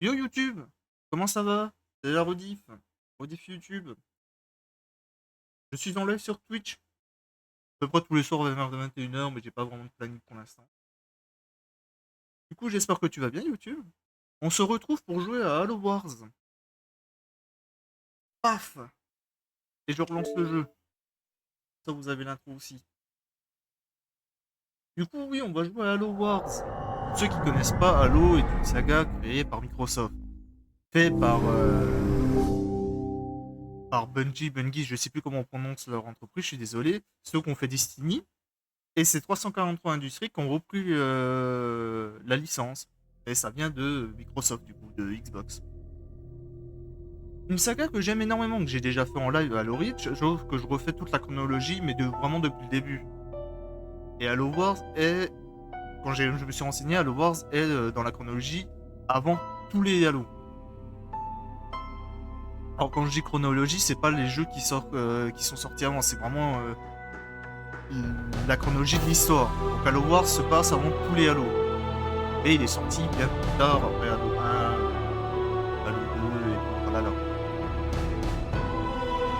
Yo YouTube, comment ça va? C'est la rediff YouTube. Je suis en live sur Twitch, à peu près tous les soirs vers 21h, mais j'ai pas vraiment de planning pour l'instant. Du coup, j'espère que tu vas bien YouTube. On se retrouve pour jouer à Halo Wars. Paf! Et je relance le jeu. Ça, vous avez l'intro aussi. Du coup, oui, on va jouer à Halo Wars. Pour ceux qui connaissent pas, Halo est une saga créée par Microsoft. Fait par Bungie, je sais plus comment on prononce leur entreprise, je suis désolé. Ceux qui ont fait Destiny. Et c'est 343 Industries qui ont repris la licence. Et ça vient de Microsoft, du coup, de Xbox. Une saga que j'aime énormément, que j'ai déjà fait en live à Halo Reach, sauf que je refais toute la chronologie, mais vraiment depuis le début. Et Halo Wars est, je me suis renseigné, Halo Wars est dans la chronologie avant tous les Halo. Alors quand je dis chronologie, c'est pas les jeux qui sont sortis avant, c'est vraiment la chronologie de l'histoire. Donc Halo Wars se passe avant tous les Halo. Et il est sorti bien plus tard, après Halo 1, Halo 2 et tout, voilà.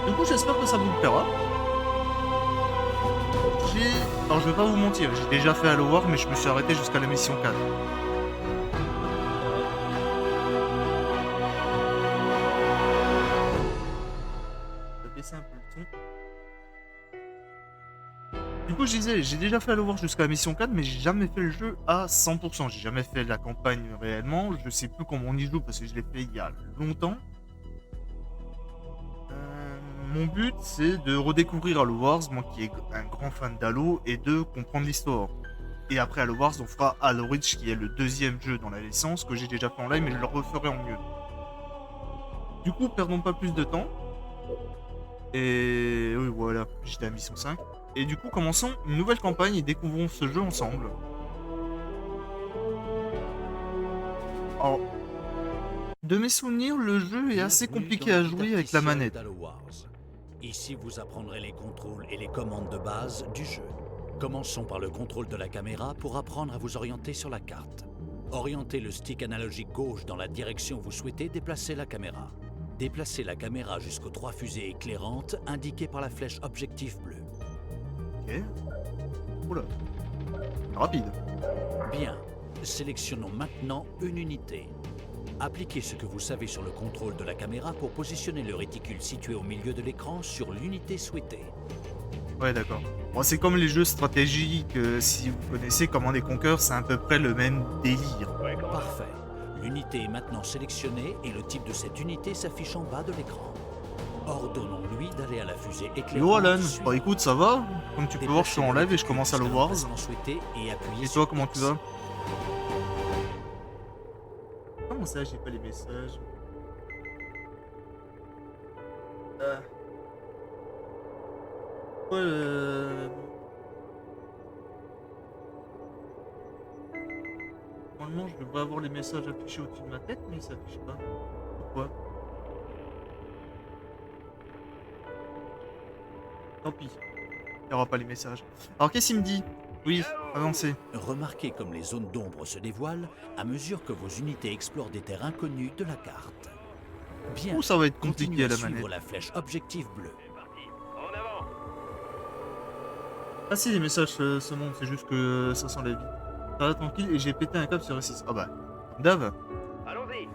Du coup, j'espère que ça vous plaira. Alors, je vais pas vous mentir, j'ai déjà fait Halo Wars, mais je me suis arrêté jusqu'à la mission 4. Je vais baisser un peu le son. Du coup, je disais, j'ai déjà fait Halo Wars jusqu'à la mission 4, mais j'ai jamais fait le jeu à 100%. J'ai jamais fait la campagne réellement. Je sais plus comment on y joue parce que je l'ai fait il y a longtemps. Mon but, c'est de redécouvrir Halo Wars, moi qui est un grand fan d'Halo, et de comprendre l'histoire. Et après Halo Wars, on fera Halo Reach, qui est le deuxième jeu dans la licence, que j'ai déjà fait en live, mais je le referai en mieux. Du coup, perdons pas plus de temps. Et oui, voilà, j'étais à mission 5. Et du coup, commençons une nouvelle campagne et découvrons ce jeu ensemble. Alors, de mes souvenirs, le jeu est assez compliqué à jouer avec la manette. Ici, vous apprendrez les contrôles et les commandes de base du jeu. Commençons par le contrôle de la caméra pour apprendre à vous orienter sur la carte. Orientez le stick analogique gauche dans la direction où vous souhaitez déplacer la caméra. Déplacez la caméra jusqu'aux 3 fusées éclairantes indiquées par la flèche objectif bleu. Ok. Oula. Rapide. Bien. Sélectionnons maintenant une unité. Appliquez ce que vous savez sur le contrôle de la caméra pour positionner le réticule situé au milieu de l'écran sur l'unité souhaitée. Ouais, d'accord. Bon, c'est comme les jeux stratégiques, si vous connaissez Command & Conquer, c'est à peu près le même délire. Parfait. L'unité est maintenant sélectionnée et le type de cette unité s'affiche en bas de l'écran. Ordonnons-lui d'aller à la fusée éclairante. Yo Alan, bah écoute, ça va? Comme tu peux voir, je suis en live et je commence Halo Wars. Et toi, comment tu vas? Comment ça, j'ai pas les messages? Ouais, normalement, je devrais avoir les messages affichés au-dessus de ma tête, mais ça affiche pas. Pourquoi? Tant pis. Il n'y aura pas les messages. Alors, qu'est-ce qu'il me dit? Oui, avancez. Remarquez comme les zones d'ombre se dévoilent à mesure que vos unités explorent des terres inconnues de la carte. Bien. Ouh, ça va être compliqué Continuez à la suivre manette. la flèche objectif bleu. Ah si, les messages se montent, c'est juste que ça s'enlève vite. Ça va tranquille et j'ai pété un câble sur R6. Ah bah, Dave. Allons-y.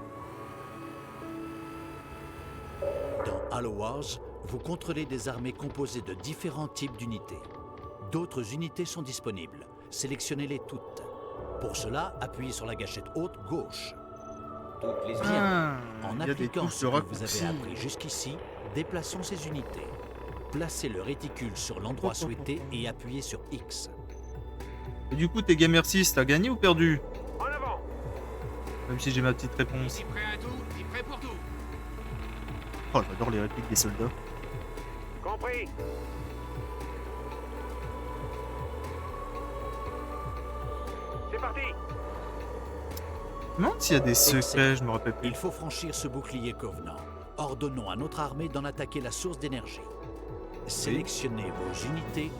Dans Halo Wars, vous contrôlez des armées composées de différents types d'unités. D'autres unités sont disponibles. Sélectionnez-les toutes. Pour cela, appuyez sur la gâchette haute gauche. Toutes les Bien. Ah, En il y a des appliquant touches ce de que vous raccourci. avez appris jusqu'ici, déplaçons ces unités. Placez le réticule sur l'endroit souhaité et appuyez sur X. Et du coup, t'es Gamer 6, t'as gagné ou perdu? En avant. Même si j'ai ma petite réponse. Ici prêt à tout, et prêt pour tout. Oh, j'adore les répliques des soldats. Compris. C'est parti. Je me demande s'il y a des secrets, je me rappelle plus. Il faut franchir ce bouclier Covenant. Ordonnons à notre armée d'en attaquer la source d'énergie. Sélectionnez vos unités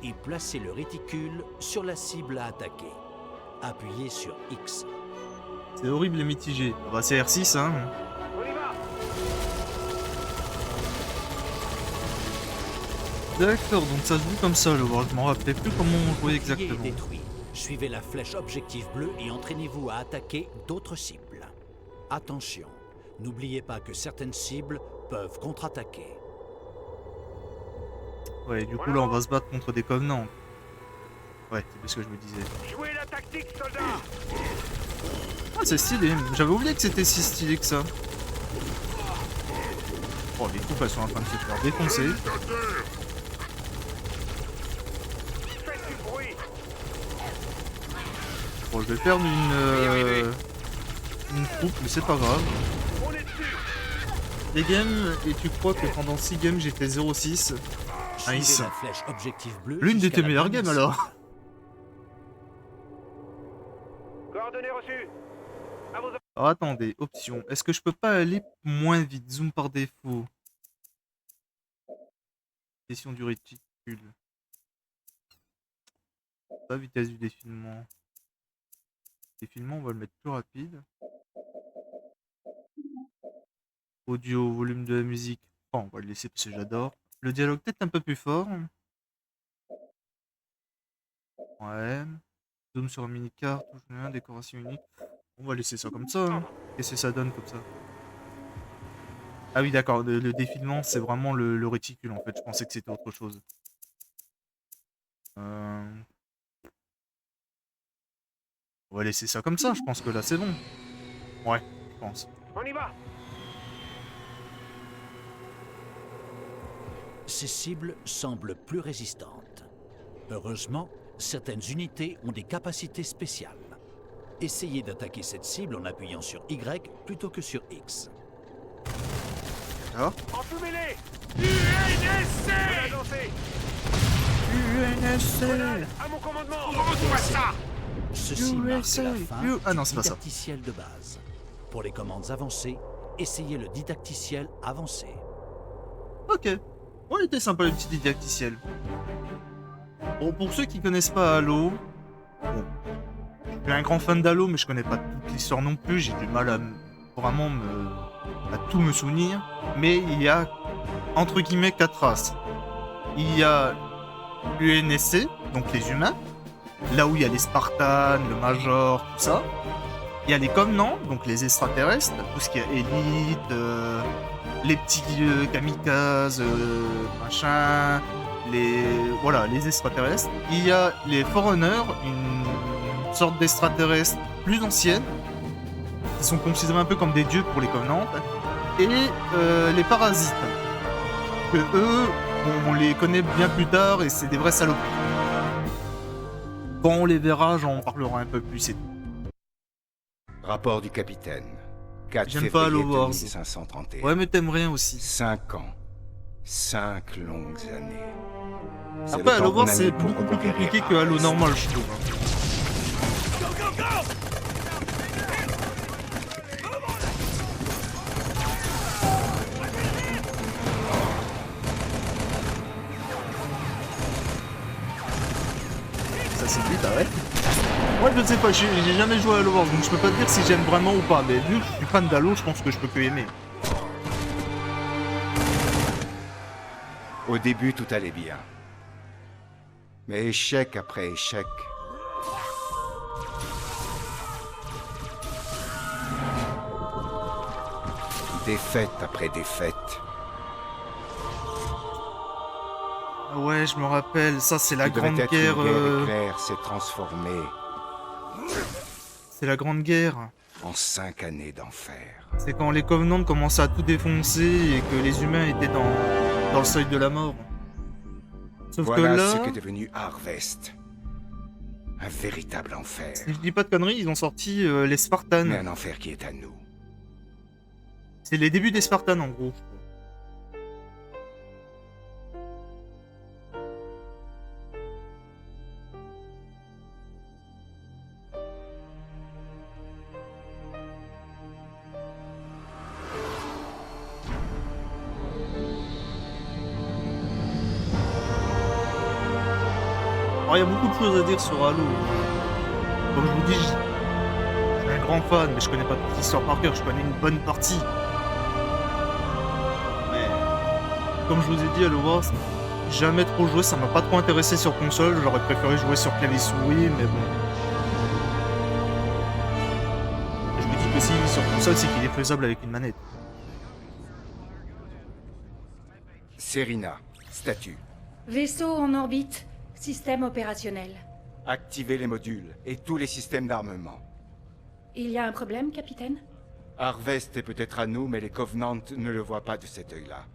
et placez le réticule sur la cible à attaquer. Appuyez sur X. C'est horrible et mitigé. Ah bah c'est R6 hein. On y va. D'accord, donc ça se joue comme ça le World. Je m'en rappelais plus comment on jouait Le bouclier est exactement. détruit. Suivez la flèche objectif bleu et entraînez-vous à attaquer d'autres cibles. Attention, n'oubliez pas que certaines cibles peuvent contre-attaquer. Ouais, du coup là on va se battre contre des Covenants. Ouais, c'est ce que je me disais. Jouez la tactique, soldat. Ah c'est stylé, j'avais oublié que c'était si stylé que ça. Oh les troupes elles sont en train de se faire défoncer. Faites du bruit. Bon je vais perdre une troupe mais c'est pas grave. On est dessus. Les games, et tu crois que pendant 6 games j'étais 0-6. Nice. Suivez la flèche objectif bleu. L'une de jusqu'à tes la meilleures dernière games cible. alors. Coordonnées reçues. À vos ordres. Alors attendez, option. Est-ce que je peux pas aller moins vite? Zoom par défaut. Question du réticule. Pas vitesse du défilement. Défilement, on va le mettre plus rapide. Audio, volume de la musique. Oh, on va le laisser parce que j'adore. Le dialogue peut-être un peu plus fort. Ouais. Zoom sur un mini-carte, touche 1, décoration unique. On va laisser ça comme ça. Hein. Qu'est-ce que ça donne comme ça? Ah oui, d'accord. Le défilement, c'est vraiment le réticule en fait. Je pensais que c'était autre chose. On va laisser ça comme ça. Je pense que là, c'est bon. Ouais, je pense. On y va. Ces cibles semblent plus résistantes. Heureusement, certaines unités ont des capacités spéciales. Essayez d'attaquer cette cible en appuyant sur Y plutôt que sur X. D'accord. Enfumez-les. UNSC. Lancez. UNSC. À mon commandement. Reçois ça. Ceci marque USA. la fin Ah non, du c'est pas ça. didacticiel de base. Pour les commandes avancées, essayez le didacticiel avancé. Ok. Ouais, il était sympa le petit didacticiel. Bon, pour ceux qui connaissent pas Halo, bon, je suis un grand fan d'Halo, mais je connais pas toute l'histoire non plus. J'ai du mal à à tout me souvenir. Mais il y a entre guillemets 4 races. Il y a l'UNSC, donc les humains, là où il y a les Spartans, le Major, tout ça. Il y a les Covenants, donc les extraterrestres, tout ce qui est élite, les petits kamikazes, machin, voilà, les extraterrestres. Il y a les Forerunners, une sorte d'extraterrestres plus ancienne, qui sont considérés un peu comme des dieux pour les Covenants, et les Parasites, que eux, on les connaît bien plus tard et c'est des vrais salopes. Quand on les verra, j'en parlerai un peu plus. Rapport du capitaine. 4 J'aime pas février Halo Wars. 2531. Ouais, mais t'aimes rien aussi. 5 ans. 5 longues années. C'est le Après, temps Halo qu'on Wars, a c'est mis pour beaucoup plus reconquérir compliqué que Halo Harvest. normal, je trouve. Ça c'est vite, arrête. Moi, je sais pas, j'ai jamais joué à Halo Wars, donc je peux pas te dire si j'aime vraiment ou pas. Mais vu que je suis fan d'Halo, je pense que je peux que aimer. Au début, tout allait bien. Mais échec après échec. Défaite après défaite. Ah ouais, je me rappelle, ça c'est la Ce qui devait grande être guerre. une guerre éclair s'est transformé C'est la grande guerre. en 5 années d'enfer. C'est quand les Covenants commençaient à tout défoncer et que les humains étaient dans le seuil de la mort. Sauf Voilà que là, ce qu'est devenu Harvest. Un véritable enfer. si je dis pas de conneries, ils ont sorti les Spartans. Mais un enfer qui est à nous. C'est les débuts des Spartans en gros. Alors il y a beaucoup de choses à dire sur Halo. Comme je vous dis, je suis un grand fan, mais je connais pas toute l'histoire par cœur, je connais une bonne partie. Mais comme je vous ai dit, Halo Wars, jamais trop joué, ça m'a pas trop intéressé sur console, j'aurais préféré jouer sur clavier souris, mais bon. Je me dis que si sur console, c'est qu'il est faisable avec une manette. Serina, statut. Vaisseau en orbite, système opérationnel. Activez les modules et tous les systèmes d'armement. Il y a un problème, capitaine? Harvest est peut-être à nous, mais les Covenants ne le voient pas de cet œil-là.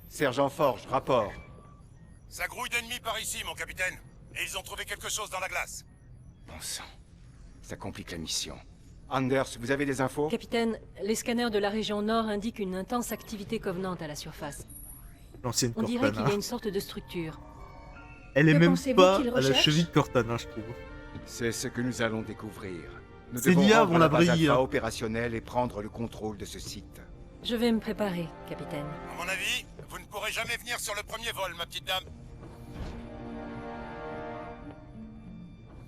Sergent Forge, rapport. Ça grouille d'ennemis par ici, mon capitaine. Et ils ont trouvé quelque chose dans la glace. Bon sang, ça complique la mission. Anders, vous avez des infos? Capitaine, les scanners de la région nord indiquent une intense activité Covenant à la surface. L'ancienne On dirait qu'il y a Cortana. une sorte de structure. Elle est Que même pensez-vous pas qu'il à la recherche cheville de Cortana, je trouve. C'est ce que nous allons découvrir. Nous C'est devons l'IA rendre avant la base vraie IA. Alpha opérationnelle et prendre le contrôle de ce site. Je vais me préparer, capitaine. À mon avis, vous ne pourrez jamais venir sur le premier vol, ma petite dame.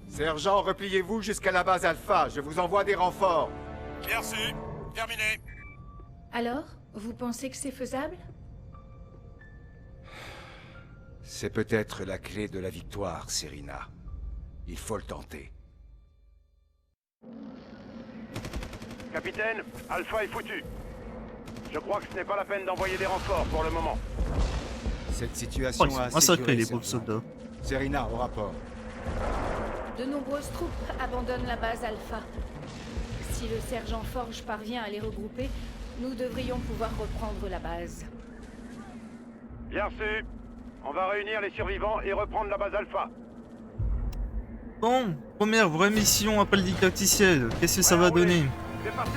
Sergent, repliez-vous jusqu'à la base Alpha. Je vous envoie des renforts. Bien reçu. Terminé. Alors, vous pensez que c'est faisable? C'est peut-être la clé de la victoire, Serina. Il faut le tenter. Capitaine, Alpha est foutu. Je crois que ce n'est pas la peine d'envoyer des renforts pour le moment. Cette Oh, situation ils sont a assez massacrés, duré, les pauvres Sergent. soldats. Serina, au rapport. De nombreuses troupes abandonnent la base Alpha. Si le sergent Forge parvient à les regrouper, nous devrions pouvoir reprendre la base. Bien reçu. On va réunir les survivants et reprendre la base Alpha. Bon, première vraie mission après le didacticiel. Qu'est-ce que ça va donner? C'est parti.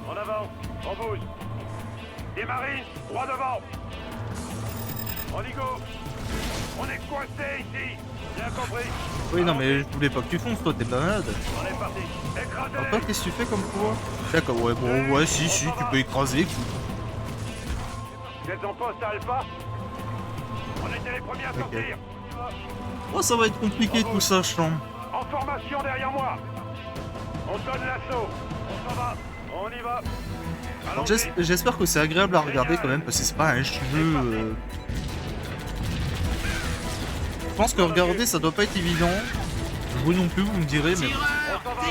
En avant, on bouge. Des marines, droit devant. On y go. On est coincé ici. Bien compris. Oui, non, mais je voulais pas que tu fonces, toi, t'es malade. On est parti. Alors, toi, Écrasez-les. qu'est-ce que tu fais comme pouvoir? D'accord, ouais, bon, ouais, si, tu peux écraser. Vous êtes en poste à Alpha. On était les premiers à sortir. Oh, ça va être compliqué tout ça, je sens. En formation derrière moi. On donne l'assaut. On s'en va. On y va. Alors, Allons-y. j'espère que c'est agréable à regarder quand même, parce que c'est pas un jeu. Je pense que regarder, ça doit pas être évident. Vous non plus, vous me direz, mais. On s'en va.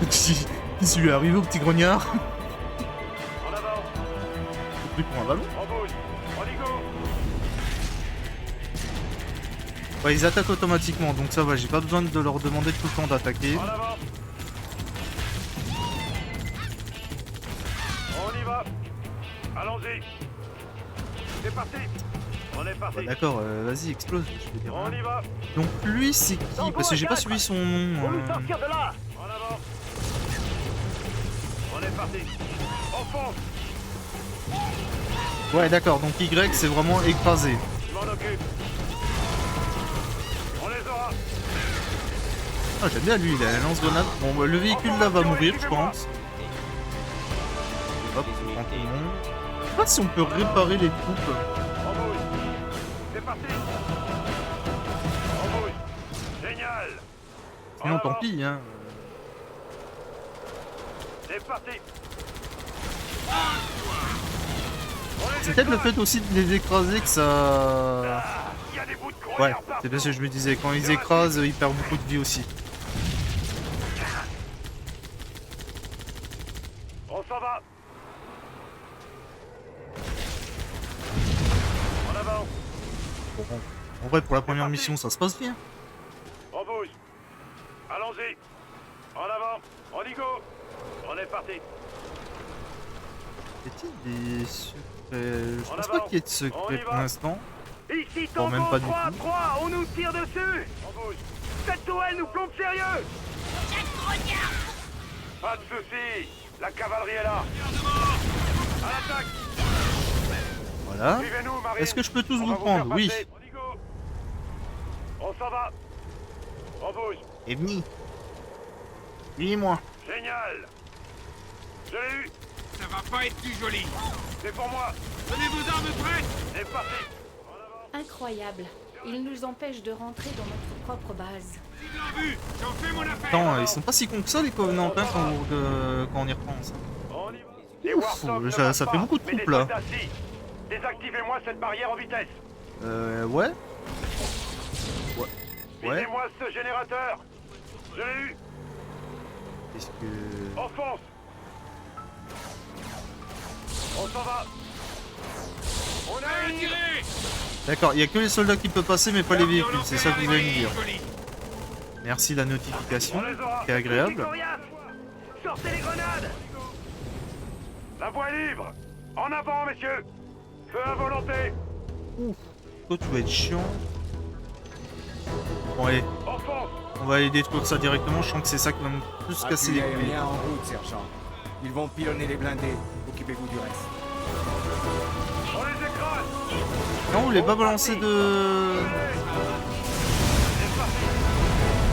Qu'est-ce qui lui est arrivé au petit grognard? En avant. Pris pour un ballon? On bouge. On y go. Ouais, ils attaquent automatiquement, donc ça va, j'ai pas besoin de leur demander tout le temps d'attaquer. En avant. On y va. Allons-y. C'est parti. On est parti. Ouais, d'accord, vas-y, explose, je veux dire. On y va. Donc lui, c'est qui? Parce que j'ai pas suivi son nom. de là. En avant. On est parti. On fonce. Ouais, d'accord, donc Y, c'est vraiment écrasé. Je m'en occupe. On les aura. Ah, j'aime bien lui, il a la lance-grenade. Bon, bah, le véhicule là va mourir, je pense. Hop, on prend tout le monde. Je sais pas si on peut réparer les troupes. On bouge. C'est parti. On bouge. Génial. En Sinon, tant avant. pis, hein. C'est parti. C'est peut-être le fait aussi de les écraser que ça... Il y a des bouts de Ouais, croyants c'est partout. parce que je me disais, quand ils écrasent, ils perdent beaucoup de vie aussi. On s'en va. En avant. Bon, en vrai, pour la première mission, ça se passe bien. On bouge. Allons-y. En avant. On y go. On est parti. Y a-t-il des secrets? Je En pense avant. pas qu'il y ait de On y secrets pour va. l'instant. Ici Bon, même pas du tout. 3-3, on nous tire dessus. On bouge. Cette tourelle nous plombe sérieux. Pas de soucis. La cavalerie est là. À l'attaque. Voilà. Suivez-nous, Marine. Est-ce que je peux tous On vous va prendre? faire Oui. passer. On y go. On s'en va. On bouge. Et veni. Lui et moi. Génial. Je l'ai eu. Ça va pas être plus joli. C'est pour moi. Tenez vos armes prêtes. C'est parti. En avant. Incroyable. Ils nous empêchent de rentrer dans notre propre base. Attends, ils sont pas si cons que ça les Covenants hein, quand on y repense. On y va. Les Ouf, Warthog ne ça veulent fait pas, beaucoup de mais des troupes, là. soldats, si. Désactivez-moi cette barrière en vitesse. Ouais. Ouais. Visez-moi ce générateur. Je l'ai eu. Est-ce que... Enfonce. On s'en va. On a un tiré. D'accord, il y a que les soldats qui peuvent passer, mais pas les véhicules, c'est ça que vous allez me dire. Merci la notification, On les aura. c'est agréable. Sortez les grenades. La voie est libre. En avant, messieurs. Feu à volonté. Toi, tu vas être chiant. Bon, allez, Enfonce. on va aller détruire ça directement, je sens que c'est ça qui va me plus casser les Appui couilles. aérien en route, sergent. Ils vont pilonner les blindés. Occupez-vous du reste. On les écrase. Non, vous voulez pas balancer de...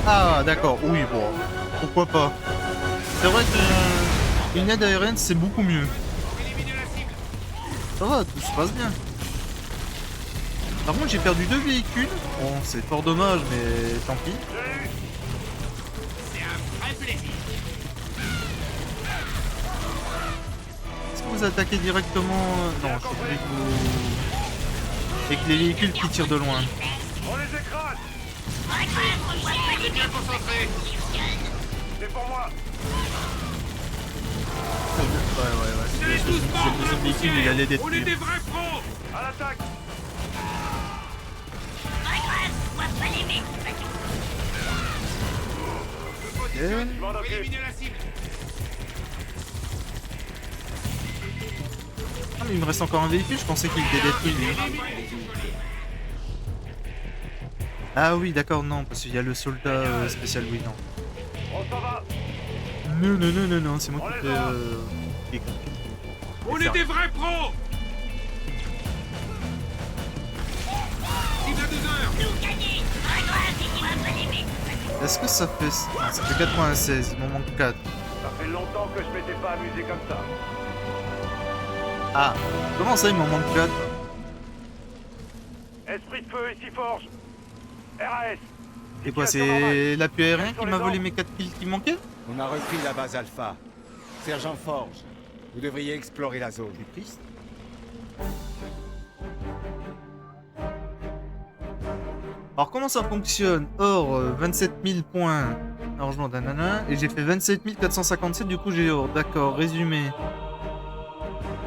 Ah, d'accord, oui, bon, pourquoi pas. C'est vrai qu'une aide aérienne, c'est beaucoup mieux. Ça va, tout se passe bien. Par contre, j'ai perdu 2 véhicules. Bon, c'est fort dommage, mais tant pis. Est-ce que vous attaquez directement... Non, je suis avec vous... Avec les véhicules qui tirent de loin. On les écrase. C'est pour moi. Ouais. C'est le deuxième véhicule, il allait détruire. À l'attaque. Ok. Je m'en occupe. Ah, mais il me reste encore un véhicule, je pensais qu'il était détruit lui. Ah oui, d'accord, non, parce qu'il y a le soldat spécial, oui, non. On s'en va. Non, c'est moi qui fais... qui- On est des vrais pros. Il a 2 heures. Est-ce que ça fait... Non, ça fait 96, il m'en manque 4. Ça fait longtemps que je m'étais pas amusé comme ça. Ah, comment ça, il m'en manque 4? Esprit de feu ici Forge. RAS. C'est quoi, Situation normale. c'est l'appui aérien qui m'a volé mes 4 kills qui manquaient? On a repris la base Alpha. Sergent Forge, vous devriez explorer la zone. C'est triste. Alors comment ça fonctionne? Or, 27 000 points. Argent nanana. Et j'ai fait 27 457, du coup j'ai or. D'accord, résumé.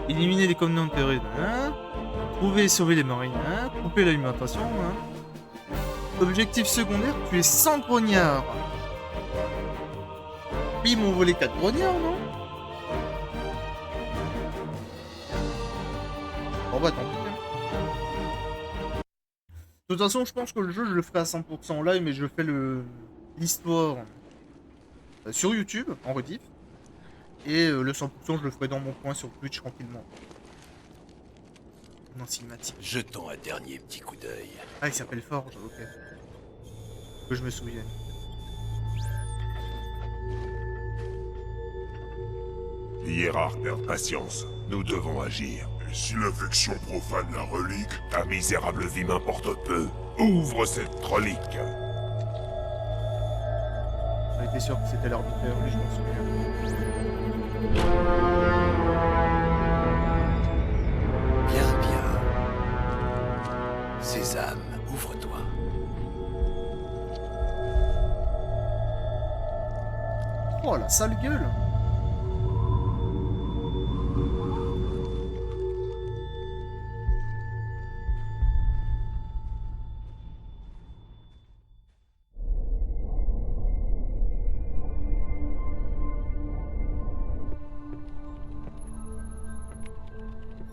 Éliminer les Covenants terrés. Trouver et sauver les marines. Couper l'alimentation. Objectif secondaire, tuer 100 grognards. Ils m'ont volé 4 grognards, non? Bon bah tant pis. De toute façon, je pense que le jeu, je le ferai à 100% en live, mais je fais l'histoire sur YouTube, en rediff. Et le 100%, je le ferai dans mon coin sur Twitch, tranquillement. Non, cinématique. Jetons un dernier petit coup d'œil. Ah, il s'appelle Forge, ok. Que je me souvienne. Hiérarque perd patience. Nous devons agir. Et si l'infection profane la relique, ta misérable vie m'importe peu. Ouvre cette relique. J'avais été sûr que c'était l'arbitraire, mais je m'en souviens. Bien. Sésame, ouvre-toi. Oh, la sale gueule!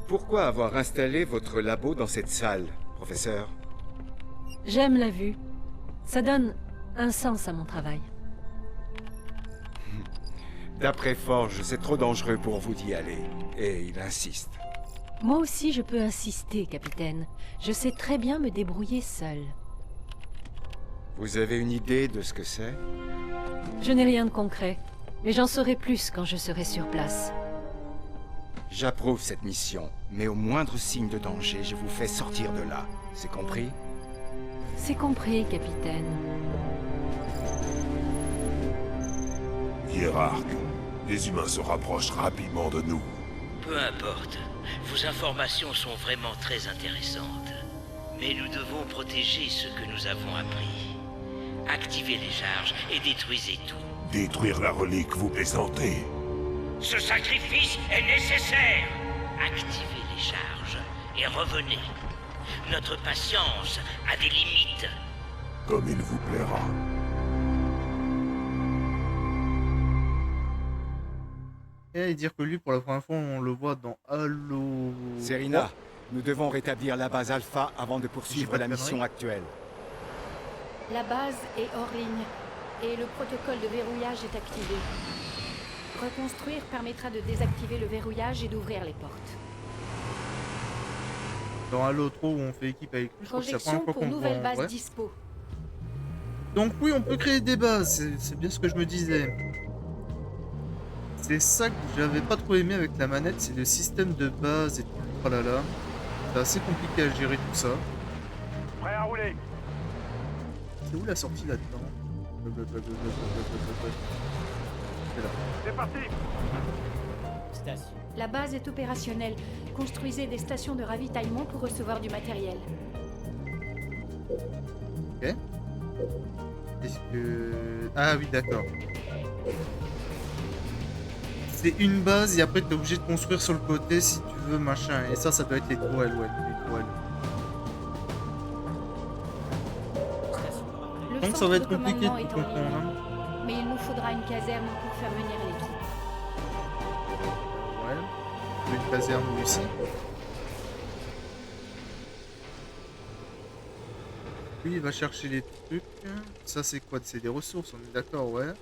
Pourquoi avoir installé votre labo dans cette salle, professeur? J'aime la vue. Ça donne un sens à mon travail. D'après Forge, c'est trop dangereux pour vous d'y aller. Et il insiste. Moi aussi, je peux insister, capitaine. Je sais très bien me débrouiller seul. Vous avez une idée de ce que c'est? Je n'ai rien de concret, mais j'en saurai plus quand je serai sur place. J'approuve cette mission, mais au moindre signe de danger, je vous fais sortir de là. C'est compris? C'est compris, capitaine. Hiérarque, les humains se rapprochent rapidement de nous. Peu importe. Vos informations sont vraiment très intéressantes. Mais nous devons protéger ce que nous avons appris. Activez les charges et détruisez tout. Détruire la relique, vous plaisantez? Ce sacrifice est nécessaire. Activez les charges et revenez. Notre patience a des limites. Comme il vous plaira. Et dire que lui, pour la première fois, on le voit dans Halo... Serina, nous devons rétablir la base Alpha avant de J'ai poursuivre pas de la mission conneries. actuelle. La base est hors ligne et le protocole de verrouillage est activé. Reconstruire permettra de désactiver le verrouillage et d'ouvrir les portes. Dans Halo 3 où on fait équipe avec lui, je crois que c'est la Projection première fois pour qu'on le voit nouvelle en base vrai. dispo. Donc oui, on peut créer des bases, c'est bien ce que je me disais. C'est ça que j'avais pas trop aimé avec la manette, c'est le système de base et tout. Oh là là, c'est assez compliqué à gérer tout ça. Prêt à rouler. C'est où la sortie là-dedans? C'est là. C'est parti. La base est opérationnelle. Construisez des stations de ravitaillement pour recevoir du matériel. Ok. Est-ce que... Ah oui, d'accord. C'est une base et après t'es obligé de construire sur le côté si tu veux, machin. Et ça doit être les tourelles, ouais, les tourelles. Le Donc ça centre va être de compliqué de commandement tout est en ligne. comprendre. Hein. Mais il nous faudra une caserne pour faire venir les troupes. Ouais. Une caserne ici. Lui il va chercher les trucs. Ça c'est quoi? C'est des ressources, on est d'accord, ouais.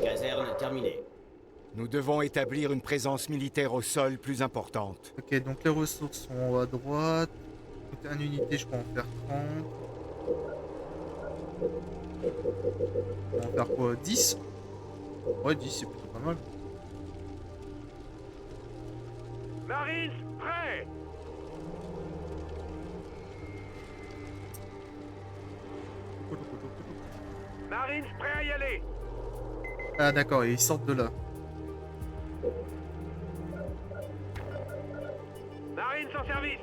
Caserne terminée. Nous devons établir une présence militaire au sol plus importante. Ok, donc les ressources sont à droite. Une unité, je peux en faire 30. On va en faire quoi? 10? Ouais, 10 c'est plutôt pas mal. Marines, prêt. Marines, prêt à y aller. Ah d'accord, ils sortent de là. Marines en service.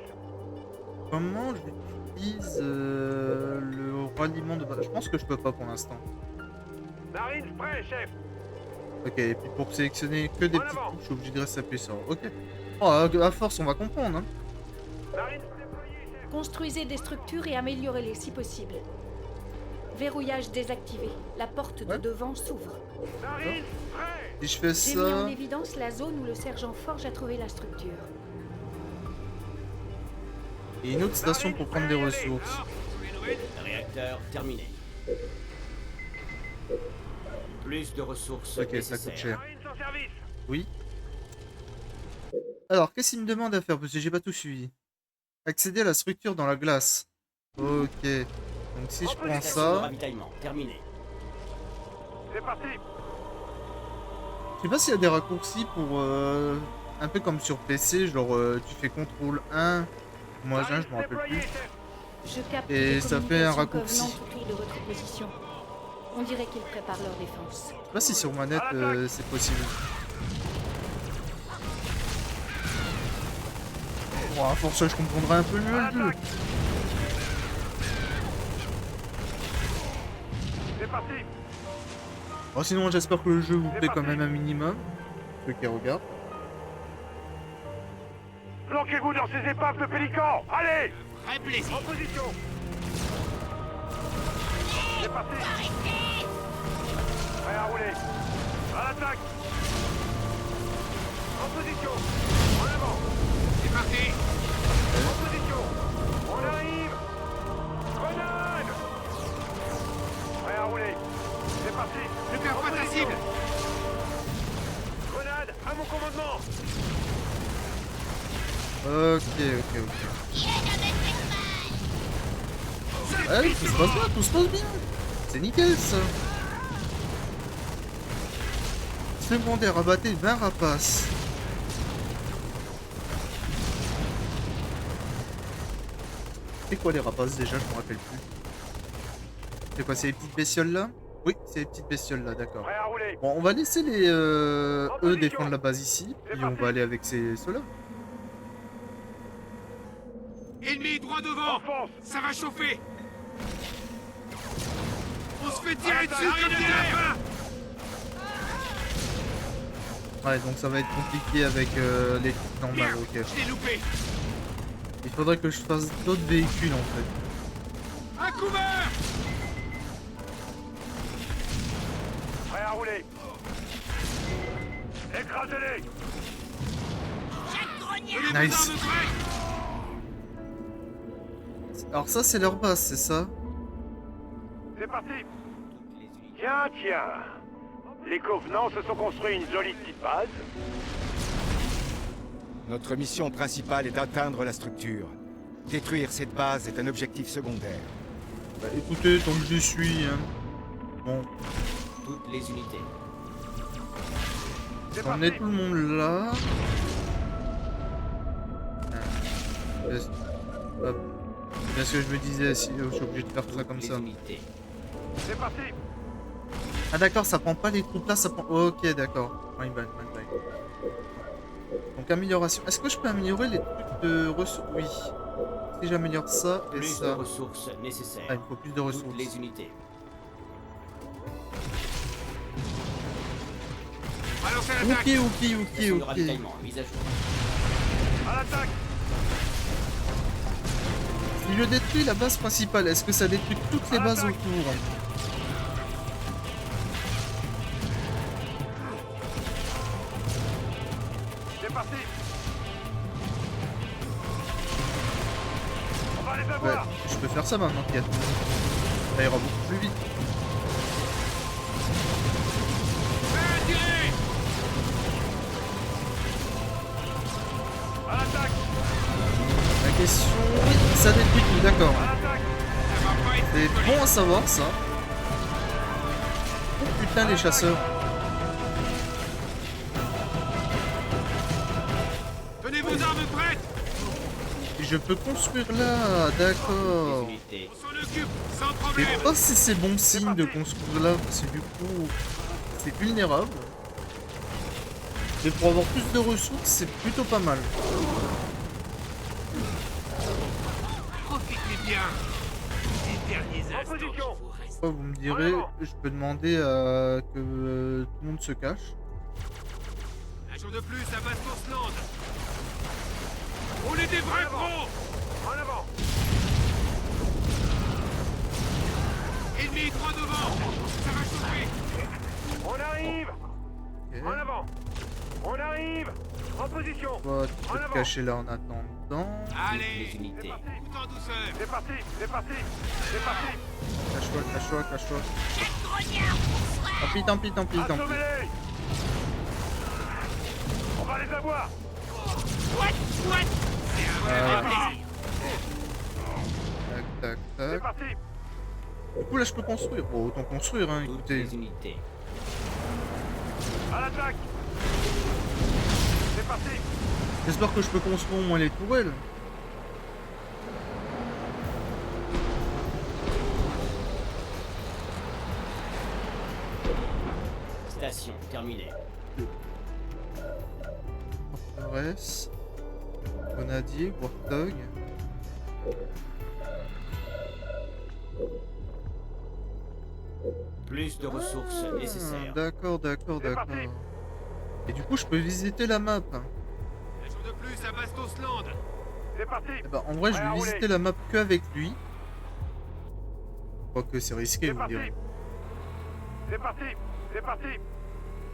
Comment j'utilise le ralliement de base? Je pense que je peux pas pour l'instant. Marines, prêt, chef. Ok, et puis pour sélectionner que des petits trucs, je suis obligé de rester appuyé sur OK. Oh, à force, on va comprendre. Hein. Marines déployés, chef. Construisez des structures et améliorez-les si possible. Verrouillage désactivé. La porte de devant s'ouvre. Marines, prêt. Si je fais J'ai mis en ça... évidence la zone où le sergent Forge a trouvé la structure. Et une autre station pour prendre des ressources. Réacteur terminé. Plus de ressources Ok, ça nécessaires. coûte cher. Marines en service. Oui. Alors, qu'est-ce qu'il me demande à faire? Parce que j'ai pas tout suivi. Accéder à la structure dans la glace. Ok. Donc si je prends Station de ça... ravitaillement terminé. C'est parti. Je sais pas s'il y a des raccourcis pour... un peu comme sur PC, genre tu fais CTRL 1, moi 1, je me rappelle Déployés, plus. chef. Je capte Et des ça fait un communications raccourci. Covenant autour de votre position. On dirait qu'ils préparent leur défense. Je sais pas si sur manette c'est possible. Bon, à force je comprendrai un peu mieux le jeu. C'est parti. Bon, sinon j'espère que le jeu vous plaît quand même un minimum. Ceux qui regardent. Planquez-vous dans ces épaves de pélicans. Allez. Très plaisir. En position. C'est parti. Prêt à rouler. À l'attaque. En position. En avant. C'est parti. En position. On arrive. Grenade. Prêt à rouler. C'est parti. Ne perds pas ta cible. Grenade à mon commandement. Ok. Ouais, tout se passe bien, tout se passe bien. C'est nickel ça. Secondaire, abattez 20 rapaces. C'est quoi les rapaces déjà? Je me rappelle plus. C'est quoi, c'est les petites bestioles là? Oui, c'est les petites bestioles là, d'accord. Prêt à rouler. Bon, on va laisser les eux défendre la base ici, puis on va aller avec ceux-là. Ennemi droit devant. Enfonce. Ça va chauffer. On se fait tirer dessus comme des lapins. Ouais, donc ça va être compliqué avec les trucs normales, Merde, ok. je l'ai loupé. Il faudrait que je fasse d'autres véhicules en fait. Un couvert. Prêt à rouler. Écrasez-les. Tenez Nice. vos armes prêtes. Alors ça c'est leur base, c'est ça? C'est parti. Tiens, tiens. Les Covenants se sont construits une jolie petite base. Notre mission principale est d'atteindre la structure. Détruire cette base est un objectif secondaire. Bah écoutez, tant que j'y suis, hein. Bon, Toutes les unités. C'est on parti. est tout le monde là. Hop. C'est ce que je me disais, si je suis obligé de faire ça comme Les ça. unités. C'est parti. Ah d'accord, ça prend pas les troupes là, ça prend... Ok, d'accord. My bad, my bad. Donc amélioration. Est-ce que je peux améliorer les trucs de ressources? Oui. Si j'améliore ça et Plus de ça... ressources nécessaires. Ah, il me faut plus de ressources. Toutes les unités. Balancez l'attaque. Ok, Station de ok. ravitaillement mise à jour. À l'attaque. Si je détruis la base principale, est-ce que ça détruit toutes les bases autour? C'est parti. On va les Ouais, avoir. je peux faire ça maintenant qu'il y a tout. Ça ira beaucoup plus vite. Faites tirer. À l'attaque. La question... Oui, ça détruit tout, d'accord. À l'attaque. Ça va pas être C'est joli. bon à savoir ça. Oh putain les chasseurs. Tenez vos armes prêtes. Et je peux construire là, d'accord. Les unités. On s'en occupe sans Je problème. sais pas si c'est bon signe de construire là, parce que du coup c'est vulnérable. Mais pour avoir plus de ressources, c'est plutôt pas mal. Profitez bien. Les derniers En instants position. qui vous restent. Vous me direz, je peux demander à que tout le monde se cache. Un jour de plus à Bastos-Land. On est des vrais pros. En avant. Ennemi droit devant. Ça va chauffer. On arrive. Ok. En avant. On arrive. En position. Toi, tu peux te cacher là en attendant. Toutes les Allez. unités. Tout en douceur. C'est parti. C'est parti. C'est parti. Cache-toi, cache-toi, cache-toi. Tant pis. Assommez-les. On va les avoir. Tac. C'est parti. Du coup là je peux construire. Bon, autant construire hein, Toutes écoutez. les unités. À l'attaque. C'est parti. J'espère que je peux construire au moins les tourelles. Station terminée. Forteresse. Grenadier, Warthog. Plus de ressources nécessaires. D'accord. C'est parti. Et du coup je peux visiter la map. Un jour de plus à Bastos-Land. C'est parti. Eh ben, en vrai je Prêt à vais rouler. visiter la map qu'avec lui. Quoique c'est risqué C'est vous me parti. direz. C'est parti. C'est parti.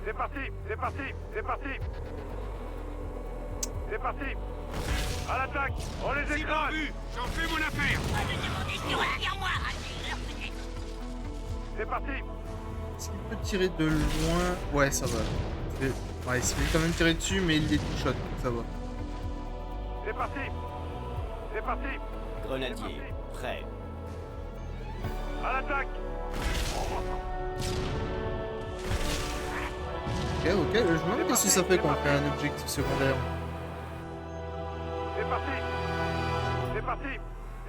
C'est parti. C'est parti. C'est parti. C'est parti. À l'attaque. On les Cible en écrase. vue. J'en fais mon affaire. C'est parti. Est-ce qu'il peut tirer de loin? Ouais ça va. Ouais, il se fait quand même tirer dessus mais il les two-shot, donc ça va. C'est parti. C'est parti. Grenadier. Prêt. À l'attaque. Ok, je me demande qu'est-ce que ça fait quand on fait un objectif secondaire. C'est parti. C'est parti.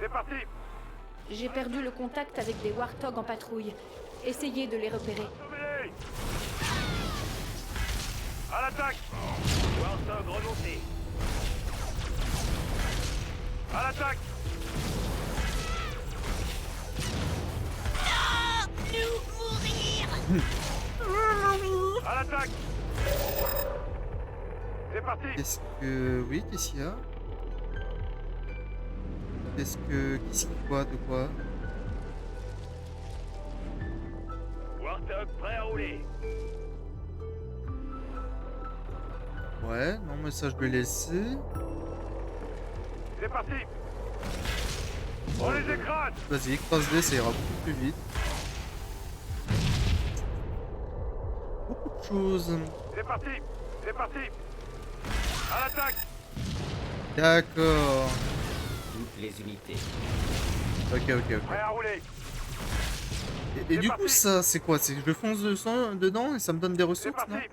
C'est parti. J'ai perdu le contact avec des Warthogs en patrouille. Essayez de les repérer. Assommez-les. À l'attaque. Warthog remonté. À l'attaque. À l'attaque. C'est parti. Qu'est-ce que... Oui, qu'est-ce qu'il y a? Qu'est-ce que... Qu'est-ce qu'il quoi? De quoi? Warthog prêt à rouler. Ouais, non mais ça je vais laisser. C'est parti. On les écrase. Vas-y, écrase-les, ça ira beaucoup plus vite. Beaucoup de choses. C'est parti. C'est parti. À l'attaque. D'accord. Toutes les unités. Ok. Prêt à rouler. Et du coup, ça, c'est quoi? C'est que je fonce dedans et ça me donne des C'est ressources, non? parti.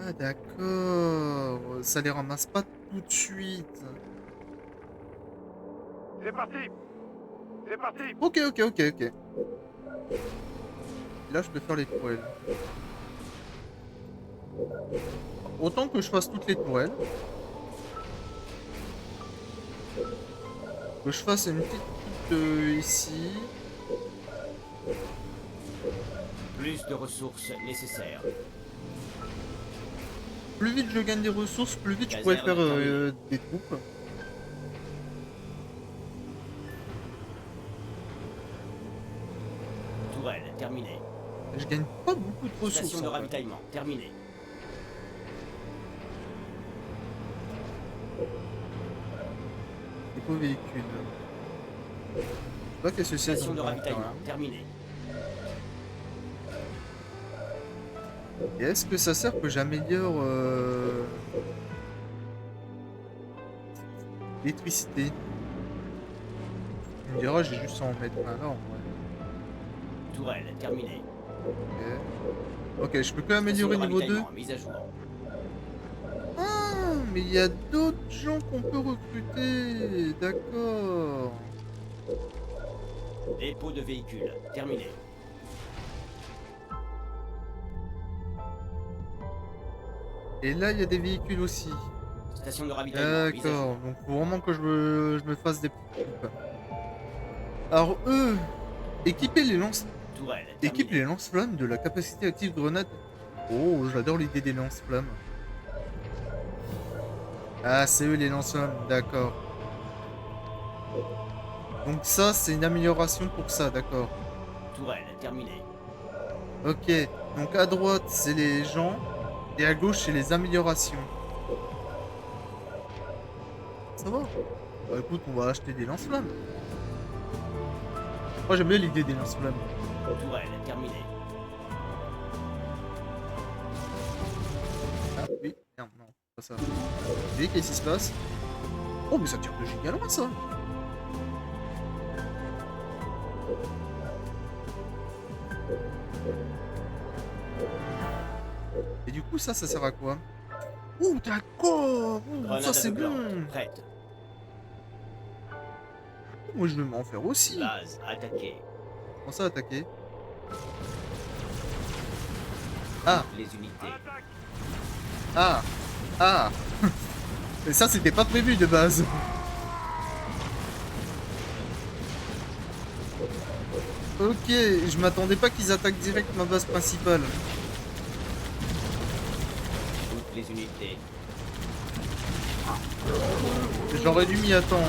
Ah d'accord. Ça les ramasse pas tout de suite. C'est parti. C'est parti. Ok. Là, je peux faire les tourelles. Autant que je fasse toutes les tourelles. Que je fasse une petite ici. Plus de ressources nécessaires. Plus vite je gagne des ressources, plus vite je Caserne pourrais faire terminée. des troupes. Tourelle terminée. Je gagne pas beaucoup de ressources. Station de en fait. ravitaillement terminée. Dépôt véhicule. Je sais pas qu'est-ce que c'est. Station de ça me ravitaillement parle, hein. terminée. Et est-ce que ça sert que j'améliore l'électricité? Tu me diras, j'ai juste à en mettre un là en vrai. Tourelle terminée. Ok, je peux que améliorer Station de niveau 2. ravitaillement mise à jour. Ah, mais il y a d'autres gens qu'on peut recruter. D'accord. Dépôt de véhicules terminé. Et là, il y a des véhicules aussi. Station de ravitaillement mise à jour. D'accord, donc faut vraiment que je me fasse des petites troupes. Alors eux, équiper les lance... Tourelle Équipe terminée. les lance-flammes de la capacité active grenade. Oh, j'adore l'idée des lance-flammes. Ah, c'est eux les lance-flammes, d'accord. Donc ça, c'est une amélioration pour ça, d'accord. Tourelle terminée. Ok, donc à droite, c'est les gens, et à gauche, c'est les améliorations. Ça va. Bah écoute, on va acheter des lance-flammes. Moi, j'aime bien l'idée des lance-flammes. Tourelle terminée. Ah oui, merde, non, pas ça. Oui, qu'est-ce qui se passe? Oh, mais ça tire de giga loin, ça. Et du coup, ça sert à quoi? Oh, d'accord. Grenade Ça, c'est aveuglante, bon. prête. Moi, je vais m'en faire aussi. Base attaquée. Comment ça, attaquer? Ah, Les unités. ah, ah. Mais ça, c'était pas prévu de base. Ok, je m'attendais pas qu'ils attaquent direct ma base principale. Toutes les unités. J'aurais dû m'y attendre.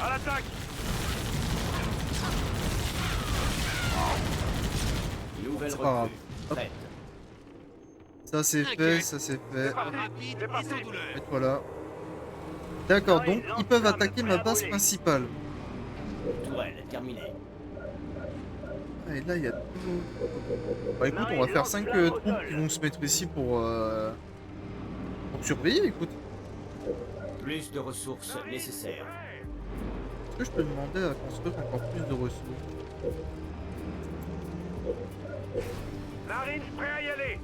À l'attaque. Nouvelle C'est pas grave. recrue. Hop. Prête. Ça c'est fait, ça c'est fait. Rapide et sans douleur. Et voilà. D'accord, donc ils peuvent attaquer ma base principale. Tourelle terminée. Ah, et là il y a tout. Bah écoute, on va faire 5 troupes qui vont se mettre ici pour surveiller, écoute. Plus de ressources nécessaires. Est-ce que je peux demander à construire encore plus de ressources? Marines prêt à y aller.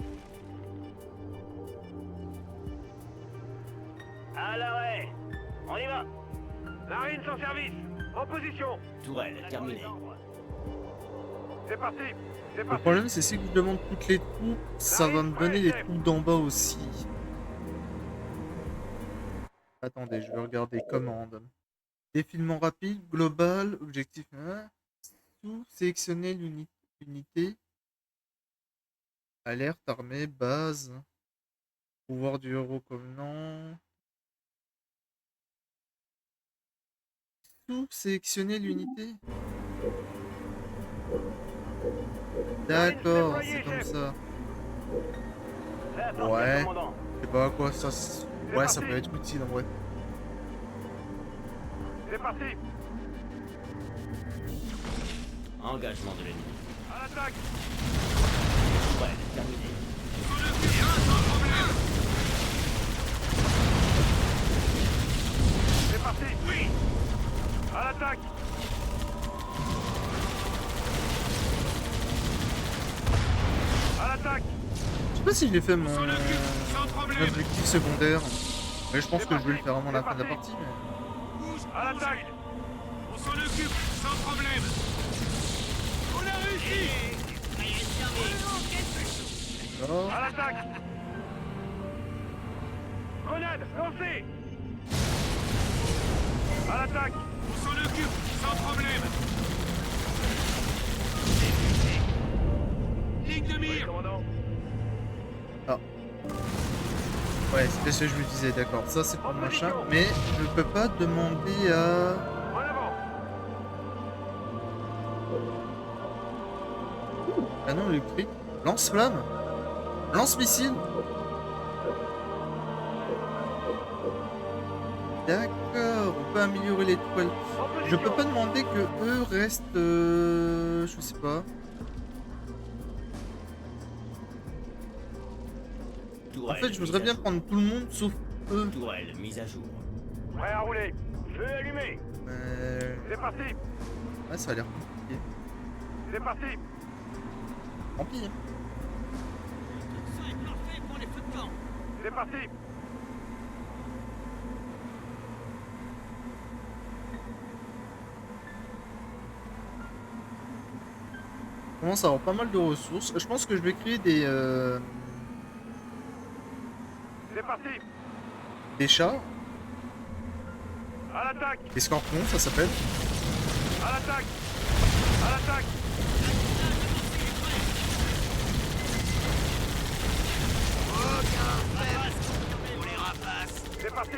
À À l'arrêt. On y va. Marines en service. En position. Tourelle terminée. C'est parti. C'est Le parti. problème, c'est si je demande toutes les troupes, ça va me donner les troupes d'en bas aussi. Attendez, je vais regarder commandes. Défilement rapide, global, objectif 1. Sélectionner l'unité. Alerte, armée, base. Pouvoir du héros Covenant. Sélectionner l'unité. D'accord, c'est comme ça. Ouais. Je sais pas à quoi ça. Ouais, ça peut être utile en vrai. C'est parti. Engagement de l'ennemi. À l'attaque. Tourelle terminée. C'est parti. Oui. À l'attaque. À l'attaque. Je sais pas si j'ai fait mon objectif secondaire. Mais je pense que je vais le faire avant la fin de la partie. Mais... À l'attaque. On s'en occupe, sans problème. On a réussi. Alors... À l'attaque. Grenade lancée. À l'attaque. On s'en occupe, sans problème. Ligne de mire. Ah. Ouais, c'est ce que je me disais, d'accord. Ça, c'est pour le machin. Mais je peux pas demander à... En avant. Canon électrique. Lance-flamme. Lance-missile. D'accord, on peut améliorer les toiles. Je peux pas demander que eux restent... je sais pas. En fait, je voudrais bien prendre tout le monde sauf eux. Tourelle mise à jour. Prêt à rouler. Feu allumé. C'est parti. Ouais, ça a l'air compliqué. C'est parti. Tant pis. Hein. C'est parti. On commence à avoir pas mal de ressources. Je pense que je vais créer des... C'est parti. des chats. À l'attaque. Des scorpions, ça s'appelle. À l'attaque. À l'attaque. C'est parti.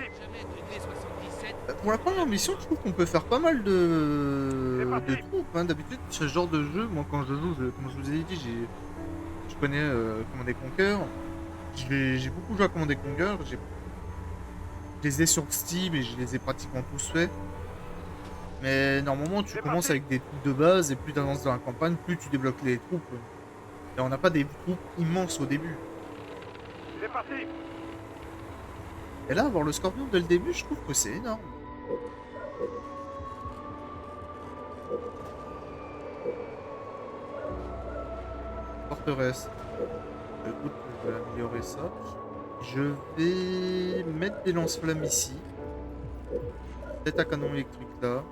Pour la première mission, je trouve qu'on peut faire pas mal de troupes. Hein. D'habitude, ce genre de jeu, moi quand je joue, comme je vous ai dit, je connais Command & Conquer. J'ai beaucoup joué à Command & Conquer. Je les ai sur Steam et je les ai pratiquement tous faits. Mais normalement, tu commences avec des troupes de base et plus tu avances dans la campagne, plus tu débloques les troupes. Et on n'a pas des troupes immenses au début. C'est parti. Et là, avoir le scorpion dès le début, je trouve que c'est énorme. Forteresse. Écoute, je vais améliorer ça. Je vais mettre des lance-flammes ici. Peut-être un canon électrique là.